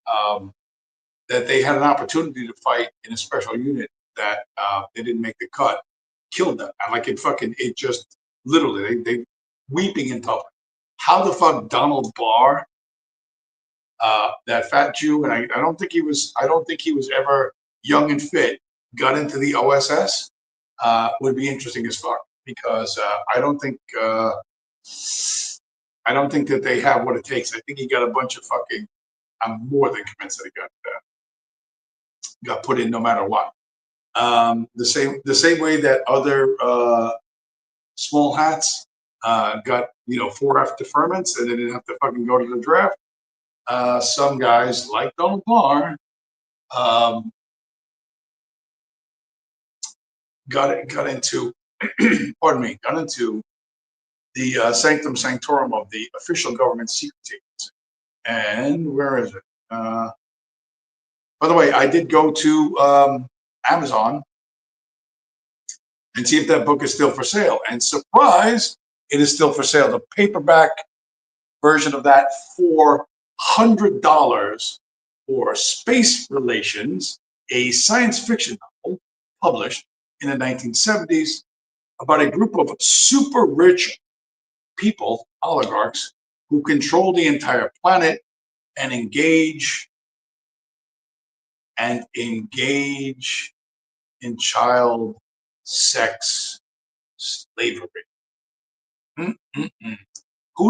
that they had an opportunity to fight in a special unit that they didn't make the cut, killed them. And like it just literally, they weeping in public. How the fuck Donald Barr, that fat Jew, and I don't think he was ever young and fit, got into the OSS, would be interesting as fuck, because I don't think that they have what it takes. I think he got a bunch of fucking. I'm more than convinced that he got put in no matter what. The same way that other small hats got 4F deferments and they didn't have to fucking go to the draft. Some guys like Donald Barr got into got into the sanctum sanctorum of the official government secret agency. And where is it? By the way, I did go to Amazon and see if that book is still for sale. And surprise, it is still for sale. The paperback version of that, $400 for Space Relations, a science fiction novel published in the 1970s about a group of super rich people, oligarchs, who control the entire planet and engage in child sex slavery. Who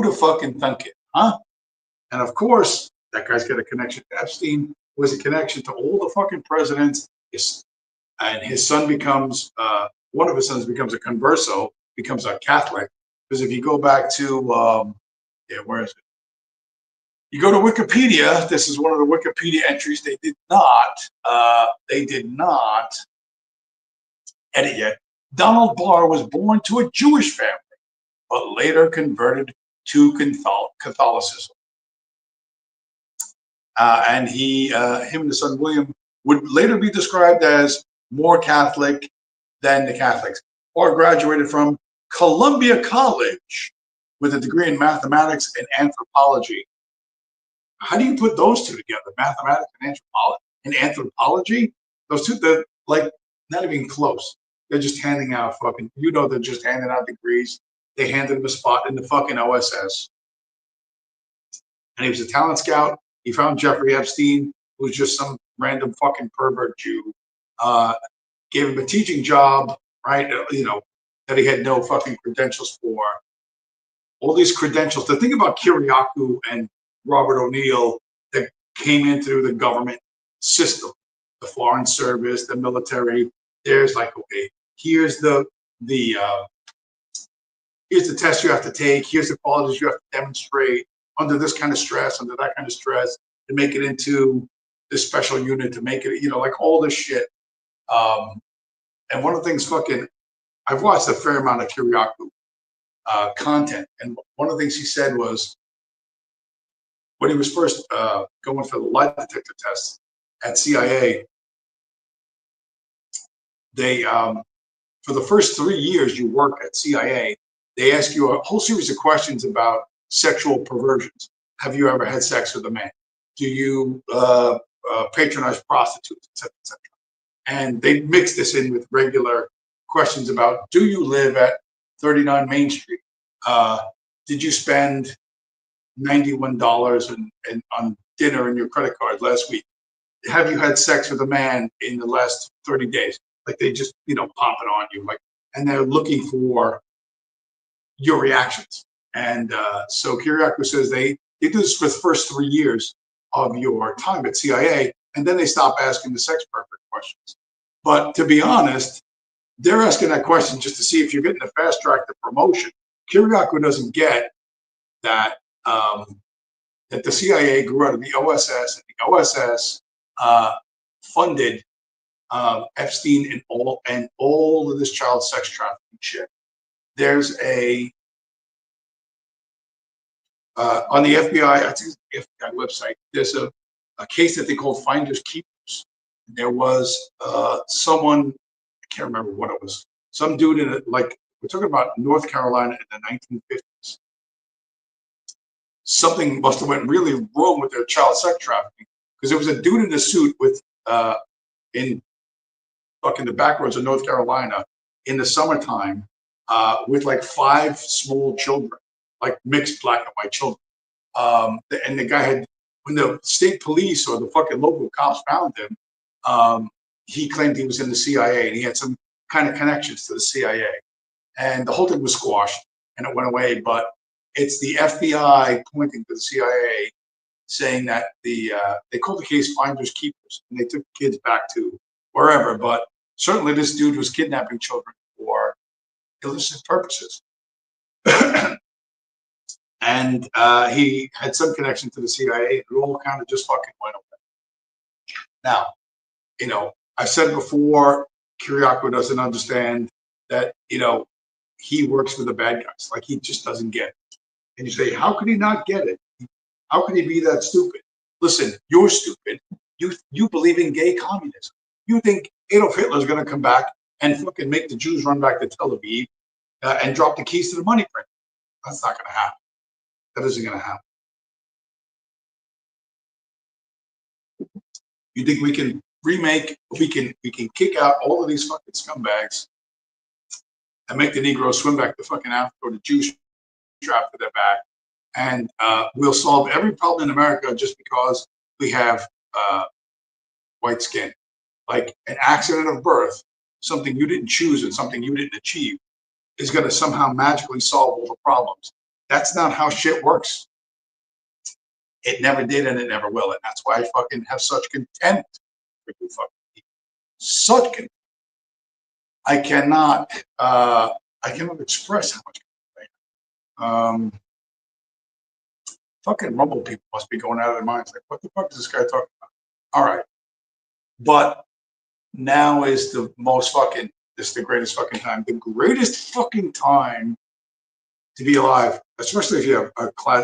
the fucking thunk it, huh? And of course, that guy's got a connection to Epstein, who has a connection to all the fucking presidents. And his son becomes, one of his sons becomes a converso, becomes a Catholic. Because if you go back to, where is it? You go to Wikipedia. This is one of the Wikipedia entries. They did not edit yet. Donald Barr was born to a Jewish family, but later converted to Catholicism. And him and his son William would later be described as more Catholic than the Catholics. Barr graduated from Columbia College with a degree in mathematics and anthropology. How do you put those two together? Mathematics and anthropology? Those two, they're like not even close. They're just handing out fucking, they're just handing out degrees. They handed him a spot in the fucking OSS. And he was a talent scout. He found Jeffrey Epstein, who was just some random fucking pervert Jew. Gave him a teaching job, right? That he had no fucking credentials for. All these credentials. The thing about Kiriakou and Robert O'Neill that came in through the government system, the foreign service, the military. There's like, okay, here's the test you have to take. Here's the qualities you have to demonstrate under this kind of stress, under that kind of stress, to make it into this special unit, to make it, like all this shit. And one of the things I've watched a fair amount of Kiriakou content, and one of the things he said was, when he was first going for the lie detector test at CIA, they for the first 3 years you work at CIA, they ask you a whole series of questions about sexual perversions. Have you ever had sex with a man? Do you patronize prostitutes, et cetera, et cetera? And they mix this in with regular questions about, do you live at 39 Main Street? Did you spend $91 on dinner in your credit card last week? Have you had sex with a man in the last 30 days? Like they just, pop it on you. And they're looking for your reactions. And so Kiriakou says they do this for the first 3 years of your time at CIA, and then they stop asking the sex pervert questions. But to be honest, they're asking that question just to see if you're getting a fast track to promotion. Kiriakou doesn't get that that the CIA grew out of the OSS, and the OSS funded Epstein and all of this child sex trafficking shit. There's on the FBI, I think it's the FBI website, there's a case that they call Finders Keepers. There was someone, I can't remember what it was, some dude in it, like we're talking about North Carolina in the 1950s. Something must have went really wrong with their child sex trafficking, because there was a dude in a suit with in fucking the backroads of North Carolina in the summertime with like 5 small children, like mixed black and white children. And the guy had, when the state police or the fucking local cops found him, he claimed he was in the CIA and he had some kind of connections to the CIA. And the whole thing was squashed and it went away. But it's the FBI pointing to the CIA saying that they called the case Finders Keepers, and they took kids back to wherever. But certainly this dude was kidnapping children for illicit purposes. And he had some connection to the CIA. It all kind of just fucking went away. Now, I said before, Kiriakou doesn't understand that, he works for the bad guys. Like, he just doesn't get it. And you say, how could he not get it? How could he be that stupid? Listen, you're stupid. You believe in gay communism. You think Adolf Hitler is going to come back and fucking make the Jews run back to Tel Aviv and drop the keys to the money print. That's not going to happen. That isn't going to happen. You think we can remake, we can kick out all of these fucking scumbags and make the Negroes swim back to fucking Africa, or the Jews strap to their back, and we'll solve every problem in America just because we have white skin. Like an accident of birth, something you didn't choose and something you didn't achieve, is going to somehow magically solve all the problems. That's not how shit works. It never did and it never will. And that's why I fucking have such contempt for you fucking people. Such contempt. I cannot express how much contempt I have. Fucking Rumble people must be going out of their minds. Like, what the fuck is this guy talking about? All right. But now is the greatest fucking time. The greatest fucking time to be alive, especially if you have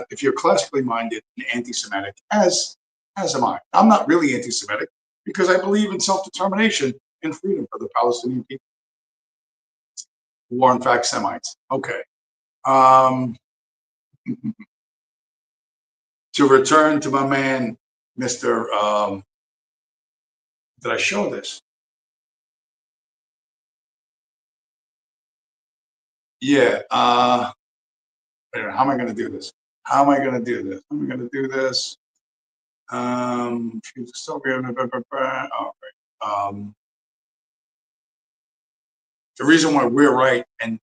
if you're classically minded and anti-Semitic, as am I. I'm not really anti-Semitic because I believe in self-determination and freedom for the Palestinian people, who are in fact Semites. Okay. To return to my man, Mr. Did I show this? Yeah. How am I going to do this? How am I going to do this? How am I going to do this? The reason why we're right, and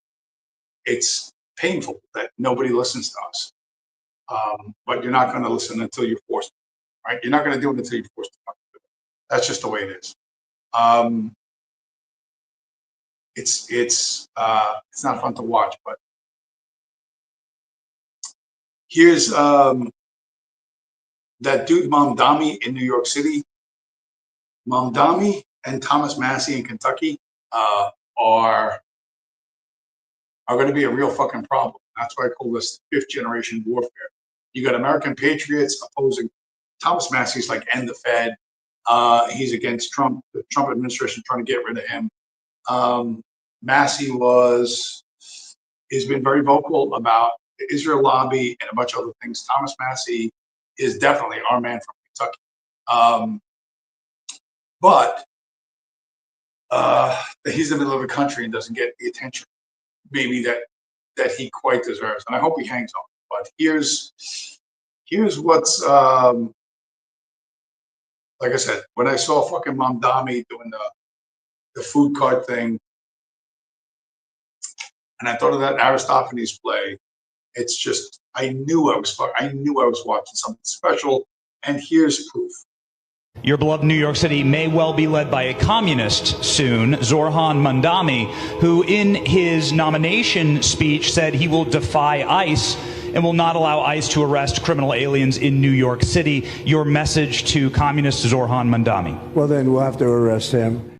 it's painful that nobody listens to us, but you're not going to listen until you're forced, right? You're not going to do it until you're forced to do it. That's just the way it is. It's not fun to watch, but here's that dude Mamdani in New York City. Mamdani and Thomas Massey in Kentucky are going to be a real fucking problem. That's why I call this 5th generation warfare. You got American patriots opposing Thomas Massey's like end the Fed. He's against Trump, the Trump administration trying to get rid of him. Massey has been very vocal about the Israel lobby and a bunch of other things. Thomas Massey is definitely our man from Kentucky. But he's in the middle of the country and doesn't get the attention maybe that he quite deserves. And I hope he hangs on. But here's what's like I said, when I saw fucking Mamdani doing the food cart thing, and I thought of that Aristophanes play, it's just I knew I was watching something special, and here's proof. Your beloved New York City may well be led by a communist soon, Zorhan Mandami, who in his nomination speech said he will defy ICE and will not allow ICE to arrest criminal aliens in New York City. Your message to communist Zorhan Mandami? Well, then we'll have to arrest him.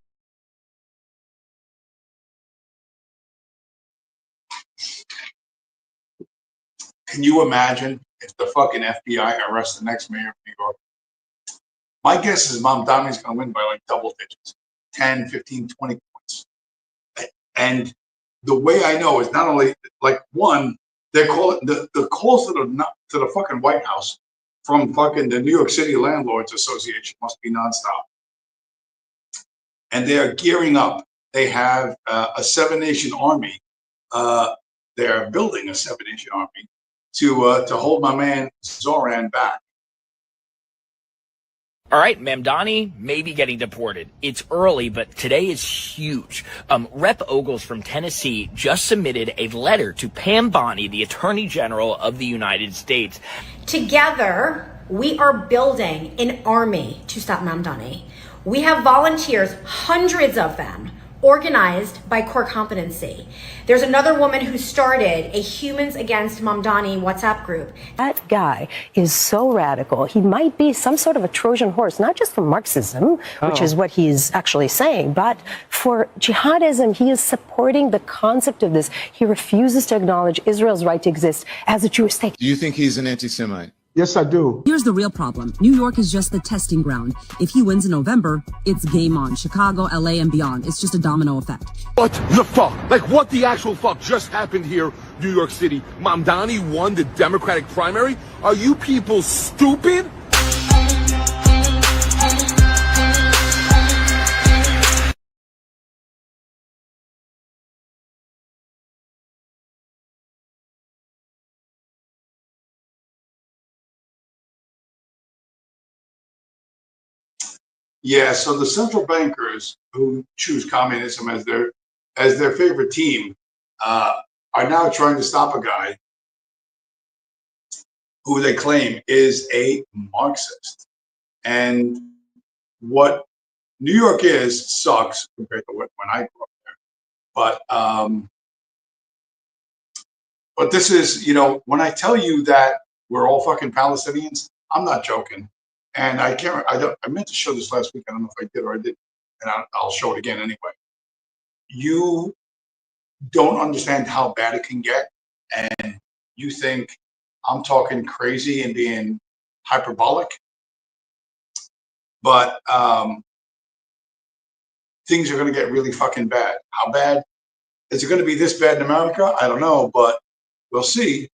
Can you imagine if the fucking FBI arrests the next mayor of New York? My guess is Mamdani's going to win by like double digits, 10, 15, 20 points. And the way I know is not only like one, they're calling the calls to the fucking White House from fucking the New York City Landlords Association must be nonstop. And they are gearing up. They have a 7-nation army. They're building a 7-nation army to hold my man Zoran back. All right, Mamdani may be getting deported. It's early, but today is huge. Rep. Ogles from Tennessee just submitted a letter to Pam Bondi, the Attorney General of the United States. Together, we are building an army to stop Mamdani. We have volunteers, hundreds of them, organized by core competency. There's another woman who started a Humans Against Mamdani WhatsApp group. That guy is so radical. He might be some sort of a Trojan horse, not just for Marxism, which is what he's actually saying, but for jihadism. He is supporting the concept of this. He refuses to acknowledge Israel's right to exist as a Jewish state. Do you think he's an anti-Semite? Yes, I do. Here's the real problem. New York is just the testing ground. If he wins in November, it's game on. Chicago, LA, and beyond. It's just a domino effect. What the fuck? Like, what the actual fuck just happened here, New York City? Mamdani won the Democratic primary? Are you people stupid? Yeah, so the central bankers who choose communism as their favorite team are now trying to stop a guy who they claim is a Marxist. And what New York is sucks compared to when I grew up there. But this is, when I tell you that we're all fucking Palestinians, I'm not joking. And I meant to show this last week. I don't know if I did or I didn't. And I'll show it again anyway. You don't understand how bad it can get. And you think I'm talking crazy and being hyperbolic. But things are going to get really fucking bad. How bad? Is it going to be this bad in America? I don't know, but we'll see.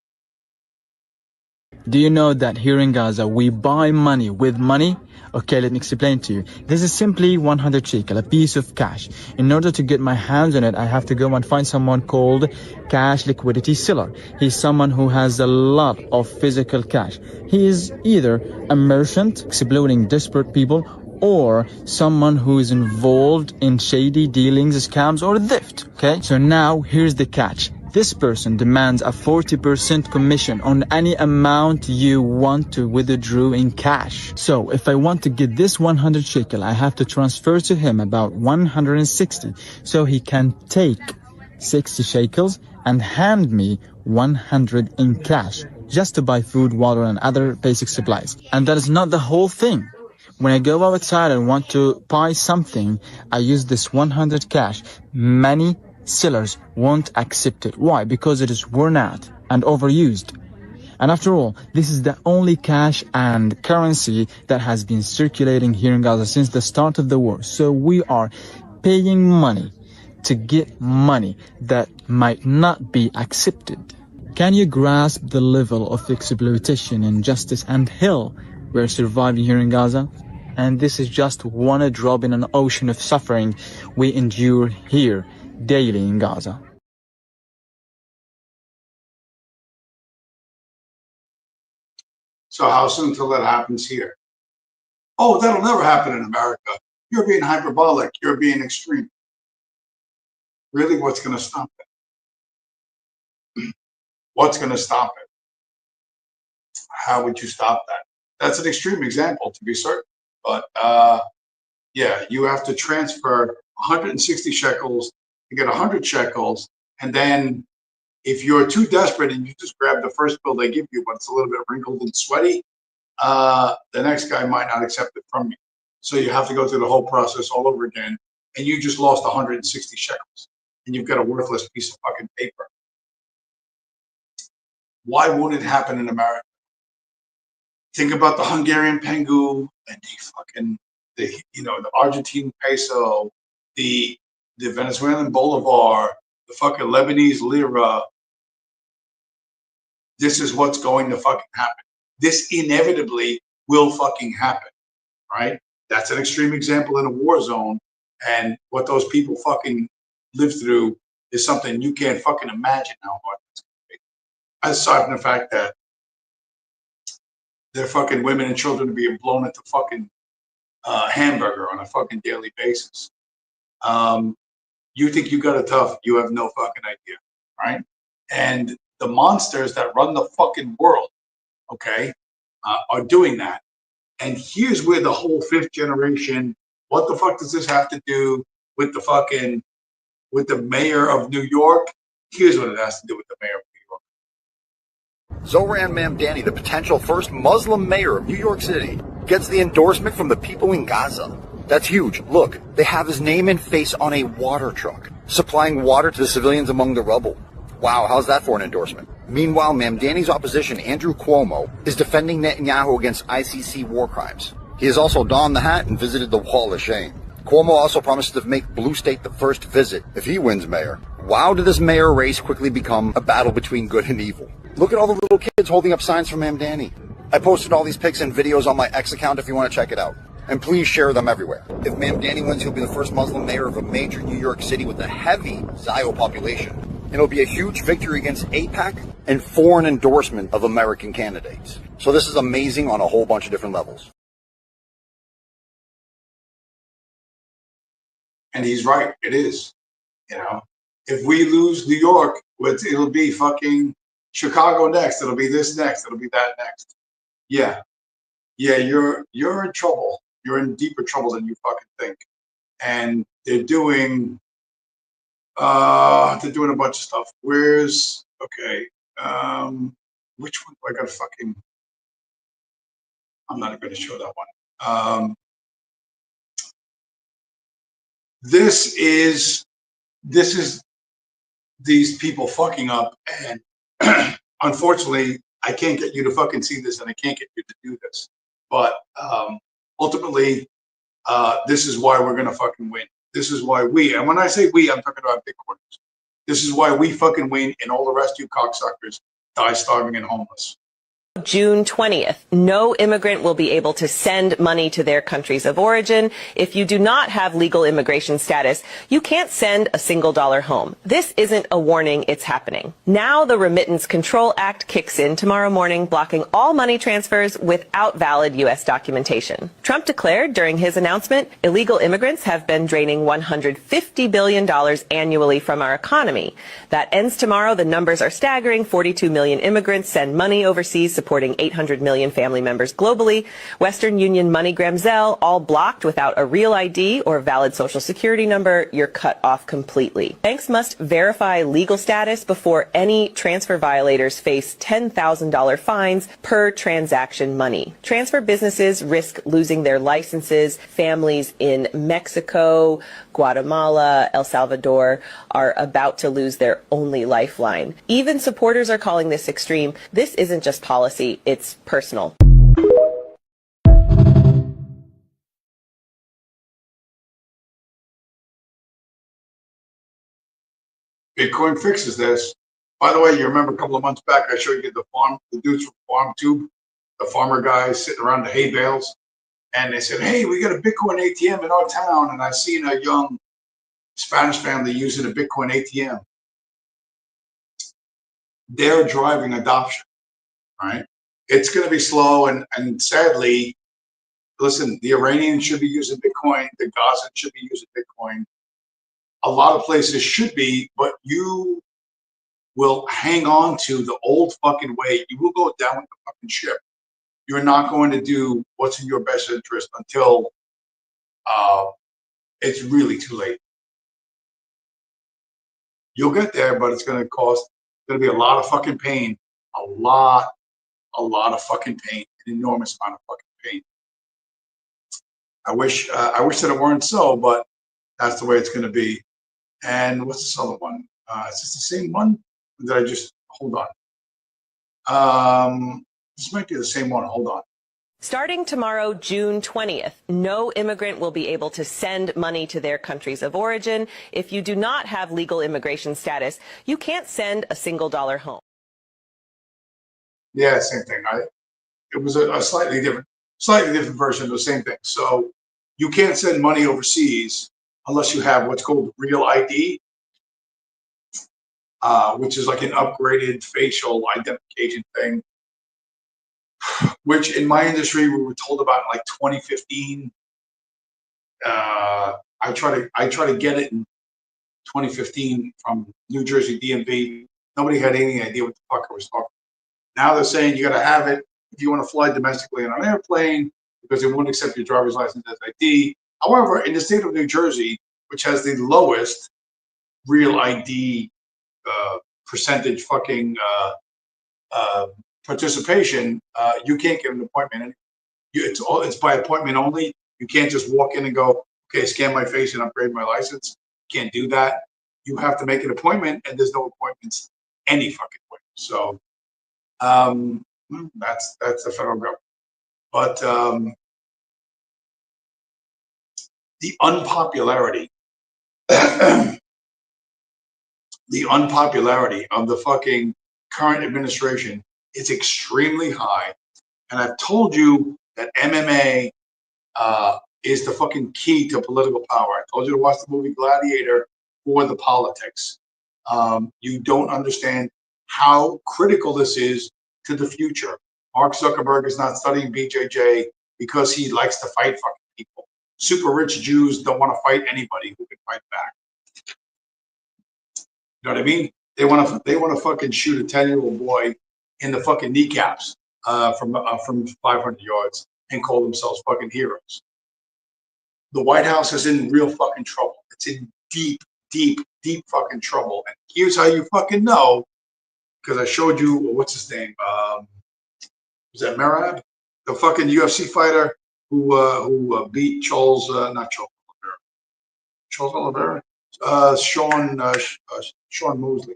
Do you know that here in Gaza we buy money with money? Okay, let me explain to you. This is simply 100 shekel, a piece of cash. In order to get my hands on it, I have to go and find someone called cash liquidity seller. He's someone who has a lot of physical cash. He is either a merchant exploiting desperate people, or someone who is involved in shady dealings, scams, or theft. Okay, so now here's the catch. This person demands a 40% commission on any amount you want to withdraw in cash. So if I want to get this 100 shekel, I have to transfer to him about 160. So he can take 60 shekels and hand me 100 in cash, just to buy food, water, and other basic supplies. And that is not the whole thing. When I go outside and want to buy something, I use this 100 cash. Many sellers won't accept it. Why? Because it is worn out and overused. And after all, this is the only cash and currency that has been circulating here in Gaza since the start of the war. So we are paying money to get money that might not be accepted. Can you grasp the level of exploitation, injustice, and hell we're surviving here in Gaza? And this is just one drop in an ocean of suffering we endure here daily in Gaza. So how soon till that happens here? Oh, that'll never happen in America. You're being hyperbolic. You're being extreme. Really, what's going to stop it? What's going to stop it? How would you stop that? That's an extreme example, to be certain. But yeah, you have to transfer 160 shekels to get 100 shekels. And then if you're too desperate and you just grab the first bill they give you, but it's a little bit wrinkled and sweaty, the next guy might not accept it from you. So you have to go through the whole process all over again. And you just lost 160 shekels. And you've got a worthless piece of fucking paper. Why won't it happen in America? Think about the Hungarian pengu and the Argentine peso, the Venezuelan bolivar, the fucking Lebanese lira. This is what's going to fucking happen. This inevitably will fucking happen, right? That's an extreme example in a war zone, and what those people fucking live through is something you can't fucking imagine how hard it's going to be. Aside from the fact that their fucking women and children are being blown into fucking hamburger on a fucking daily basis. You think you got it tough? You have no fucking idea, right? And the monsters that run the fucking world, okay, are doing that. And here's where the whole fifth generation, what the fuck does this have to do with the mayor of New York? Here's what it has to do with the mayor of New York. Zohran Mamdani, the potential first Muslim mayor of New York City, gets the endorsement from the people in Gaza. That's huge. Look, they have his name and face on a water truck, supplying water to the civilians among the rubble. Wow, how's that for an endorsement? Meanwhile, Mamdani's opposition, Andrew Cuomo, is defending Netanyahu against ICC war crimes. He has also donned the hat and visited the Wall of Shame. Cuomo also promises to make Blue State the first visit if he wins mayor. Wow, did this mayor race quickly become a battle between good and evil. Look at all the little kids holding up signs for Mamdani. I posted all these pics and videos on my X account if you want to check it out. And please share them everywhere. If Mamdani wins, he'll be the first Muslim mayor of a major New York city with a heavy Zio population. It'll be a huge victory against AIPAC and foreign endorsement of American candidates. So this is amazing on a whole bunch of different levels. And he's right, it is. You know, if we lose New York, it'll be fucking Chicago next. It'll be this next. It'll be that next. Yeah, you're in trouble. You're in deeper trouble than you fucking think. And they're doing a bunch of stuff. Which one do I got fucking? I'm not going to show that one. This is these people fucking up, and unfortunately, I can't get you to fucking see this, and I can't get you to do this. But ultimately, this is why we're gonna fucking win. This is why and when I say we, I'm talking about big quarters. This is why we fucking win, and all the rest of you cocksuckers die starving and homeless. June 20th, no immigrant will be able to send money to their countries of origin. If you do not have legal immigration status, you can't send a single dollar home. This isn't a warning, it's happening. Now the Remittance Control Act kicks in tomorrow morning, blocking all money transfers without valid U.S. documentation. Trump declared during his announcement, illegal immigrants have been draining $150 billion annually from our economy. That ends tomorrow. The numbers are staggering. 42 million immigrants send money overseas, supporting 800 million family members globally. Western Union, MoneyGram, Zelle, all blocked without a real ID or valid social security number. You're cut off completely. Banks must verify legal status before any transfer violators face $10,000 fines per transaction money. Transfer businesses risk losing their licenses. Families in Mexico, Guatemala, El Salvador are about to lose their only lifeline. Even supporters are calling this extreme. This isn't just policy, it's personal. Bitcoin fixes this. By the way, you remember a couple of months back, I showed you the dudes from FarmTube, the farmer guys sitting around the hay bales. And they said, hey, we got a Bitcoin ATM in our town. And I seen a young Spanish family using a Bitcoin ATM. They're driving adoption, right? It's going to be slow. And sadly, listen, the Iranians should be using Bitcoin. The Gazans should be using Bitcoin. A lot of places should be, but you will hang on to the old fucking way. You will go down with the fucking ship. You're not going to do what's in your best interest until it's really too late. You'll get there, but it's going to cost. It's going to be a lot of fucking pain, a lot of fucking pain, an enormous amount of fucking pain. I wish that it weren't so, but that's the way it's going to be. And what's this other one? Is this the same one? Or did I just hold on? This might be the same one. Hold on. Starting tomorrow, June 20th, no immigrant will be able to send money to their countries of origin. If you do not have legal immigration status, you can't send a single dollar home. Yeah, same thing. It was a slightly different version of the same thing. So you can't send money overseas unless you have what's called Real ID, which is like an upgraded facial identification thing. Which in my industry we were told about in like 2015. I try to get it in 2015 from New Jersey DMV. Nobody had any idea what the fuck I was talking about. Now they're saying you got to have it if you want to fly domestically on an airplane because they won't accept your driver's license as ID. However, in the state of New Jersey, which has the lowest Real ID percentage fucking participation, you can't get an appointment. It's by appointment only. You can't just walk in and go, okay, scan my face and upgrade my license. You can't do that. You have to make an appointment, and there's no appointments any fucking way. So that's the federal government. But the unpopularity, the unpopularity of the fucking current administration is extremely high. And I've told you that MMA is the fucking key to political power. I told you to watch the movie Gladiator for the politics. You don't understand how critical this is to the future. Mark Zuckerberg is not studying BJJ because he likes to fight fucking people. Super rich Jews don't want to fight anybody who can fight back. You know what I mean? They want to fucking shoot a 10-year-old boy in the fucking kneecaps from 500 yards and call themselves fucking heroes. The White House is in real fucking trouble. It's in deep fucking trouble. And here's how you fucking know, because I showed you, what's his name? Was that Merab? The fucking UFC fighter who beat Charles, not Charles Oliveira. Charles Oliveira? Sean Mosley.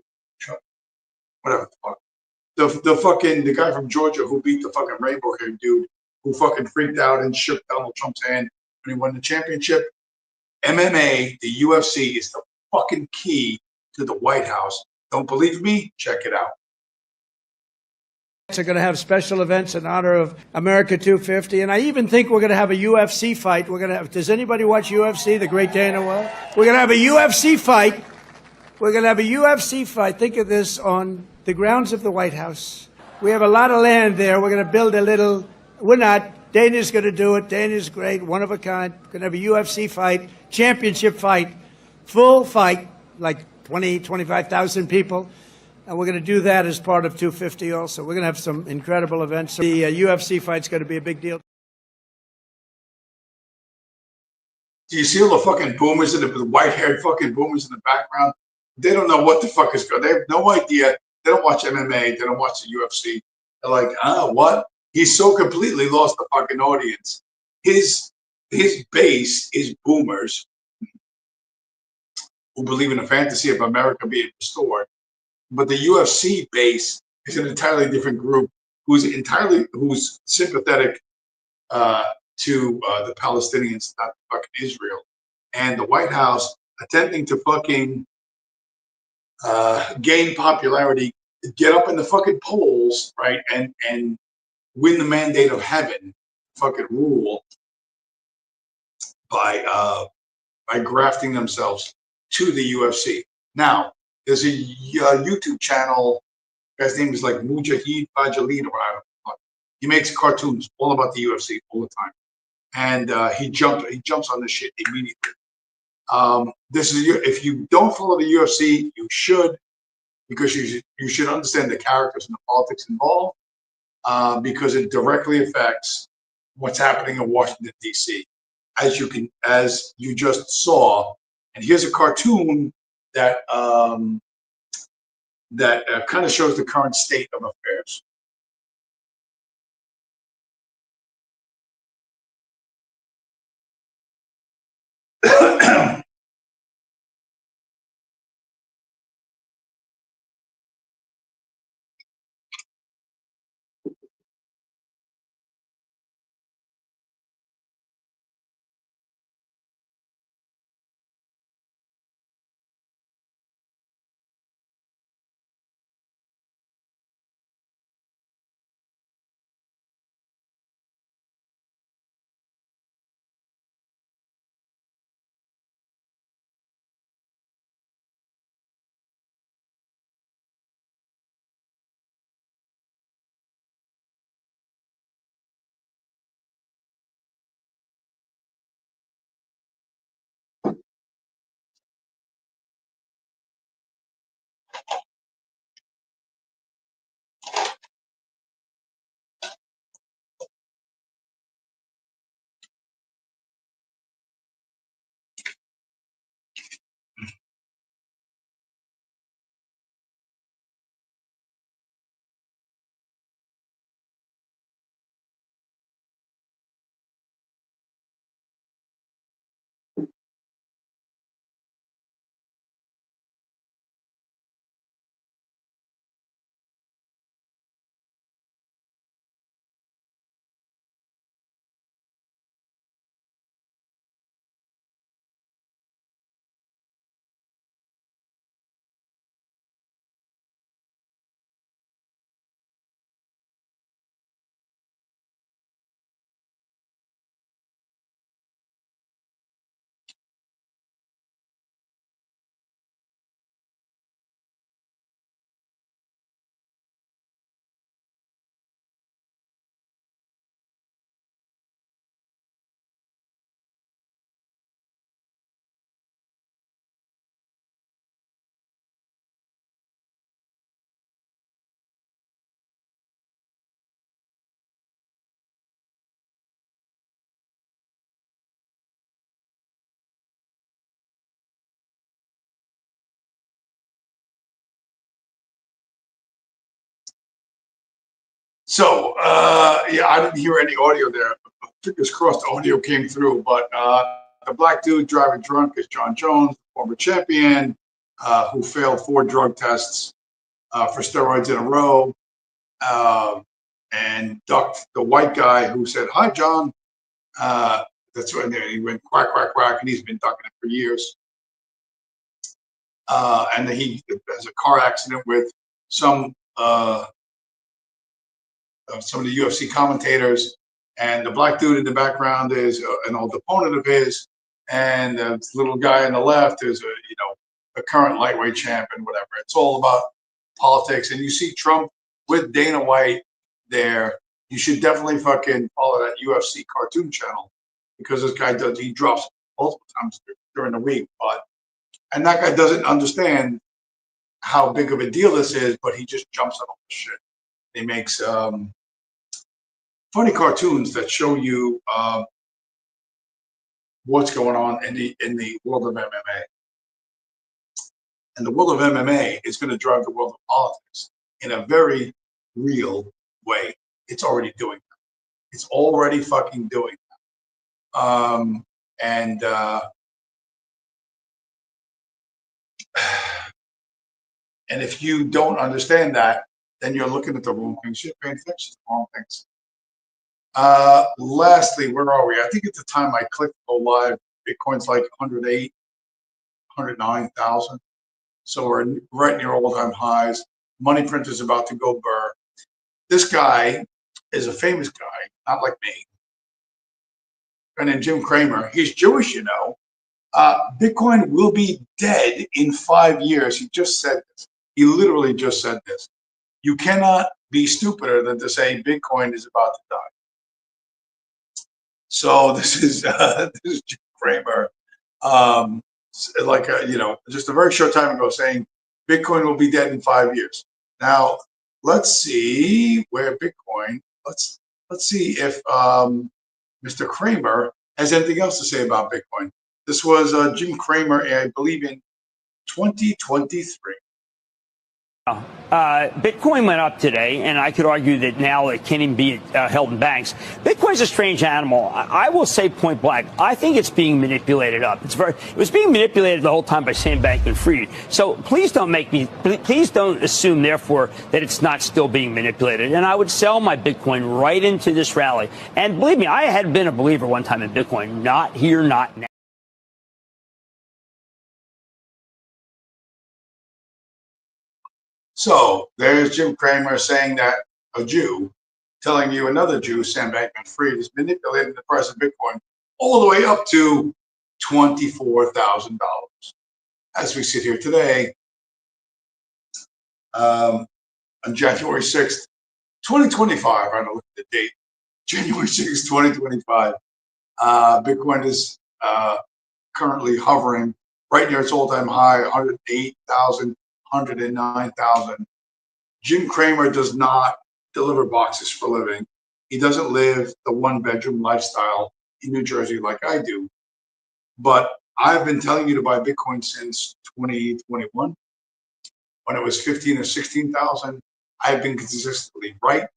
Whatever the fuck. The guy from Georgia who beat the fucking rainbow haired dude who fucking freaked out and shook Donald Trump's hand when he won the championship. MMA, the UFC, is the fucking key to the White House. Don't believe me? Check it out. We're going to have special events in honor of America 250, and I even think we're going to have a UFC fight. We're going to have. Does anybody watch UFC? The Great Dana White. We're going to have a UFC fight. We're going to have a UFC fight. Think of this on the grounds of the White House. We have a lot of land there. We're going to build a little. We're not. Dana's going to do it. Dana's great, one of a kind. We're going to have a UFC fight, championship fight, full fight, like 20, 25,000 people. And we're going to do that as part of 250 also. We're going to have some incredible events. The UFC fight's going to be a big deal. Do you see all the fucking boomers the white-haired fucking boomers in the background? They don't know what the fuck is going on. They have no idea. They don't watch MMA. They don't watch the UFC. They're like, what? He's so completely lost the fucking audience. His base is boomers who believe in the fantasy of America being restored. But the UFC base is an entirely different group who's sympathetic to the Palestinians, not fucking Israel. And the White House attempting to fucking gain popularity, get up in the fucking polls, right, and win the mandate of heaven, fucking rule by grafting themselves to the UFC. Now, there's a YouTube channel. Guy's name is like Mujahid Fajalid, or I don't know. He makes cartoons all about the UFC all the time, and he jumps on this shit immediately. This is if you don't follow the UFC, you should, because you should understand the characters and the politics involved, because it directly affects what's happening in Washington D.C. As you just saw, and here's a cartoon that kind of shows the current state of affairs. So, yeah, I didn't hear any audio there. Fingers crossed the audio came through. But the black dude driving drunk is John Jones, former champion, who failed 4 drug tests for steroids in a row, and ducked the white guy who said, "Hi, John." That's when he went quack, quack, quack, and he's been ducking it for years. And then he has a car accident with some of the UFC commentators, and the black dude in the background is an old opponent of his, and the little guy on the left is a current lightweight champ and whatever. It's all about politics, and you see Trump with Dana White there. You should definitely fucking follow that UFC cartoon channel, because this guy he drops multiple times during the week, and that guy doesn't understand how big of a deal this is, but he just jumps on all the shit. He makes funny cartoons that show you what's going on in the world of MMA. And the world of MMA is going to drive the world of politics in a very real way. It's already doing that. It's already fucking doing that. And if you don't understand that, then you're looking at the wrong things. You're paying attention to the wrong things. Lastly, where are we? I think at the time I clicked go live, Bitcoin's like 108, 109,000. So we're right near all-time highs. Money printer's about to go burr. This guy is a famous guy, not like me. And then Jim Cramer, he's Jewish, you know. Bitcoin will be dead in 5 years. He just said this. He literally just said this. You cannot be stupider than to say Bitcoin is about to die. So this is Jim Cramer, just a very short time ago, saying Bitcoin will be dead in 5 years. Now let's see where Bitcoin. Let's see if Mr. Cramer has anything else to say about Bitcoin. This was Jim Cramer, I believe, in 2023. Bitcoin went up today, and I could argue that now it can't even be held in banks. Bitcoin's a strange animal. I will say point blank, I think it's being manipulated up. It was being manipulated the whole time by Sam Bankman-Fried. So please don't assume, therefore, that it's not still being manipulated. And I would sell my Bitcoin right into this rally. And believe me, I had been a believer one time in Bitcoin. Not here, not now. So there's Jim Cramer saying that a Jew telling you another Jew, Sam Bankman-Fried, is manipulating the price of Bitcoin all the way up to $24,000. As we sit here today, on January 6th, 2025, I'm going to look at the date, January 6th, 2025, Bitcoin is currently hovering right near its all-time high, 108,000. 109,000. Jim Cramer does not deliver boxes for a living. He doesn't live the one-bedroom lifestyle in New Jersey like I do. But I've been telling you to buy Bitcoin since 2021. When it was 15 or 16,000, I've been consistently right.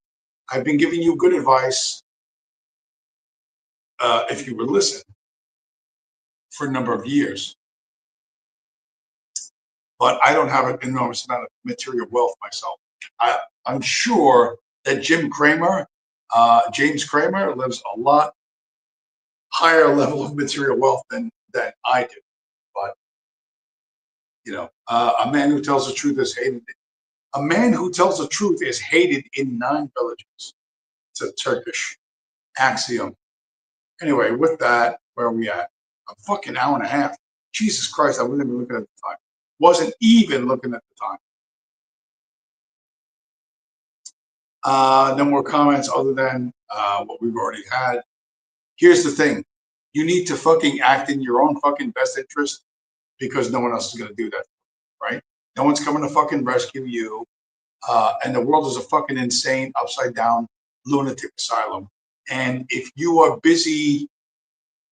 I've been giving you good advice, if you would listen, for a number of years. But I don't have an enormous amount of material wealth myself. I'm sure that James Cramer lives a lot higher level of material wealth than I do. But, a man who tells the truth is hated. A man who tells the truth is hated in 9 villages. It's a Turkish axiom. Anyway, with that, where are we at? A fucking hour and a half. Jesus Christ, I wasn't even looking at the time. Wasn't even looking at the time. No more comments other than what we've already had. Here's the thing. You need to fucking act in your own fucking best interest because no one else is going to do that, right? No one's coming to fucking rescue you. And the world is a fucking insane, upside down lunatic asylum. And if you are busy,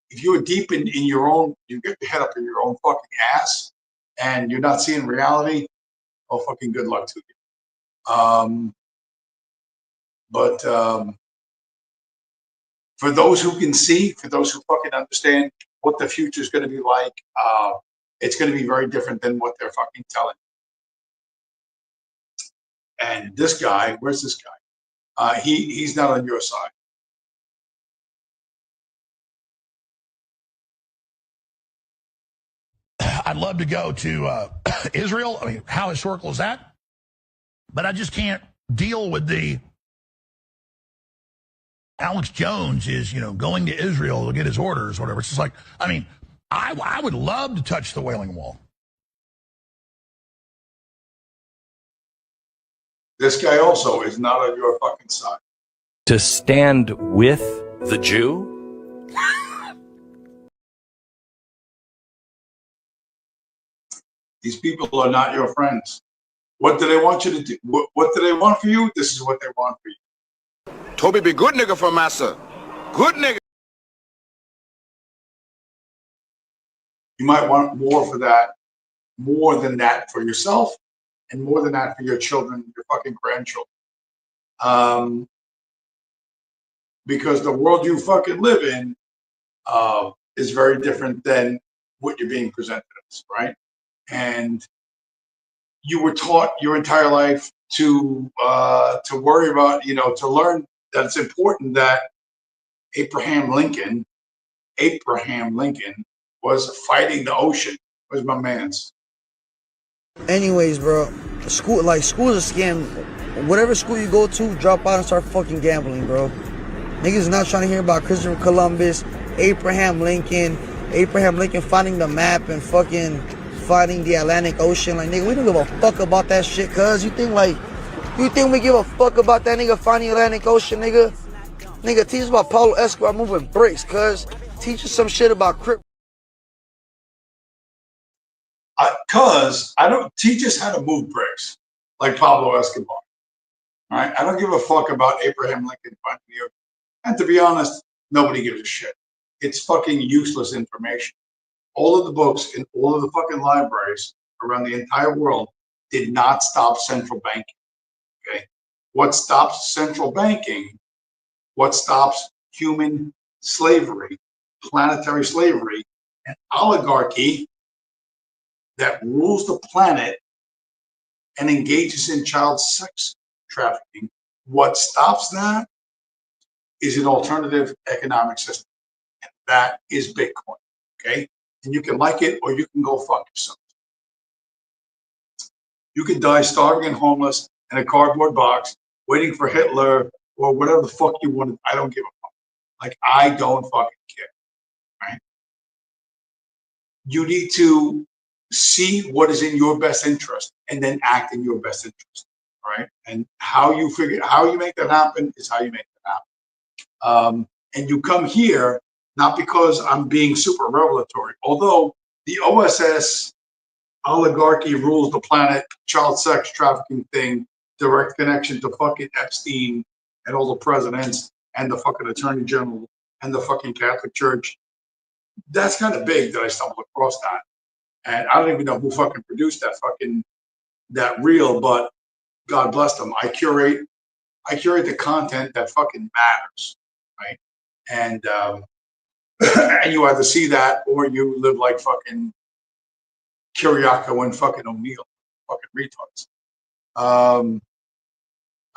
if you're deep in your own, you get your head up in your own fucking ass, and you're not seeing reality, oh, fucking good luck to you. But for those who can see, for those who fucking understand what the future is going to be like, it's going to be very different than what they're fucking telling. And this guy, where's this guy? He's not on your side. I'd love to go to Israel. I mean, how historical is that? But I just can't deal with the Alex Jones is, going to Israel to get his orders or whatever. It's just like, I mean, I would love to touch the Wailing Wall. This guy also is not on your fucking side. To stand with the Jew? These people are not your friends. What do they want you to do? What do they want for you? This is what they want for you. Toby be good nigga for massa. Good nigga. You might want more for that, more than that for yourself, and more than that for your children, your fucking grandchildren. Because the world you fucking live in is very different than what you're being presented as, right? And you were taught your entire life to worry about, to learn that it's important that Abraham Lincoln was fighting the ocean. Where's my man's? Anyways, bro, school's a scam. Whatever school you go to, drop out and start fucking gambling, bro. Niggas not trying to hear about Christopher Columbus, Abraham Lincoln finding the map and fucking finding the Atlantic Ocean. Like, nigga, we don't give a fuck about that shit, cuz. You think we give a fuck about that nigga finding the Atlantic Ocean, nigga? Nigga, teach us about Pablo Escobar moving bricks, cuz. Teach us some shit about crypto. Cuz I don't teach us how to move bricks like Pablo Escobar. All right, I don't give a fuck about Abraham Lincoln finding the ocean. And to be honest, nobody gives a shit. It's fucking useless information. All of the books in all of the fucking libraries around the entire world did not stop central banking. Okay, what stops central banking? What stops human slavery, planetary slavery, and oligarchy that rules the planet and engages in child sex trafficking? What stops that is an alternative economic system, and that is Bitcoin. Okay, and you can like it or you can go fuck yourself. You can die starving and homeless in a cardboard box, waiting for Hitler or whatever the fuck you want. I don't give a fuck. Like, I don't fucking care. Right? You need to see what is in your best interest and then act in your best interest. All right. And how you make that happen is how you make that happen. And you come here not because I'm being super revelatory, although the OSS oligarchy rules the planet, child sex trafficking thing, direct connection to fucking Epstein and all the presidents and the fucking attorney general and the fucking Catholic Church. That's kind of big that I stumbled across that. And I don't even know who fucking produced that reel, but God bless them. I curate the content that fucking matters, right? And and you either see that or you live like fucking Kiriako and fucking O'Neill, fucking retards. I'm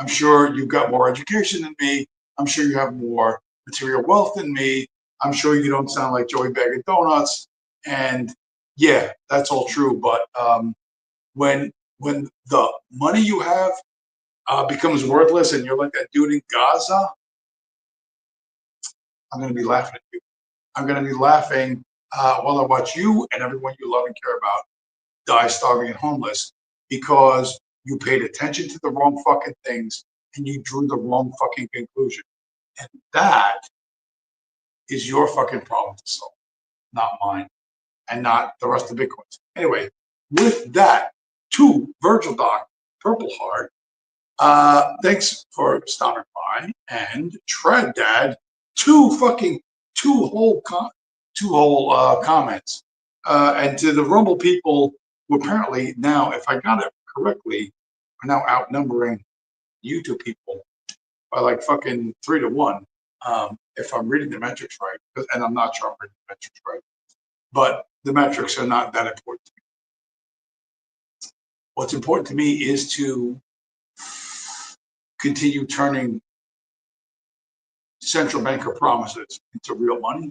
sure you've got more education than me. I'm sure you have more material wealth than me. I'm sure you don't sound like Joey Bag of Donuts. And yeah, that's all true. But when the money you have becomes worthless and you're like that dude in Gaza, I'm going to be laughing at you. I'm going to be laughing while I watch you and everyone you love and care about die starving and homeless because you paid attention to the wrong fucking things and you drew the wrong fucking conclusion. And that is your fucking problem to solve, not mine, and not the rest of Bitcoins. Anyway, with that, to Virgil Doc, Purple Heart, thanks for stopping by, and Tread Dad, two whole comments, and to the Rumble people who apparently now, if I got it correctly, are now outnumbering YouTube people by like fucking 3 to 1. If I'm reading the metrics right, and I'm not sure I'm reading the metrics right, but the metrics are not that important to me. What's important to me is to continue turning central banker promises into real money,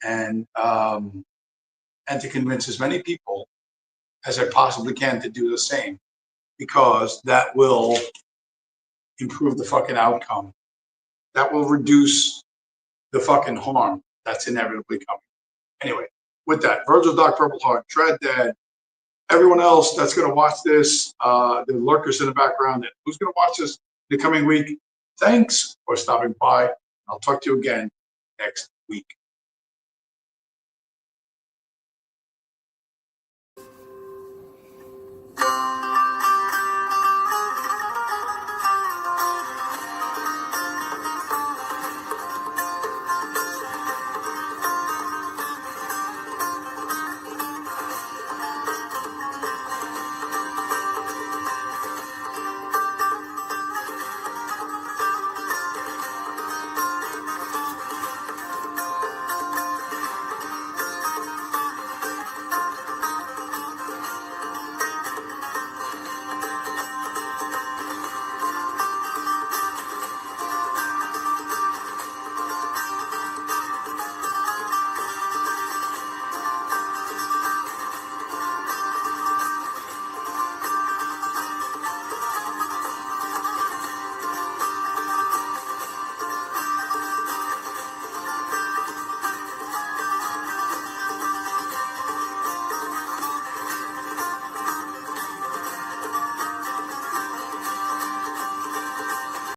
and to convince as many people as I possibly can to do the same, because that will improve the fucking outcome. That will reduce the fucking harm that's inevitably coming. Anyway, with that, Virgil Doc, Purple Heart, Tread Dad, everyone else that's going to watch this, the lurkers in the background, and who's going to watch this the coming week, thanks for stopping by. I'll talk to you again next week.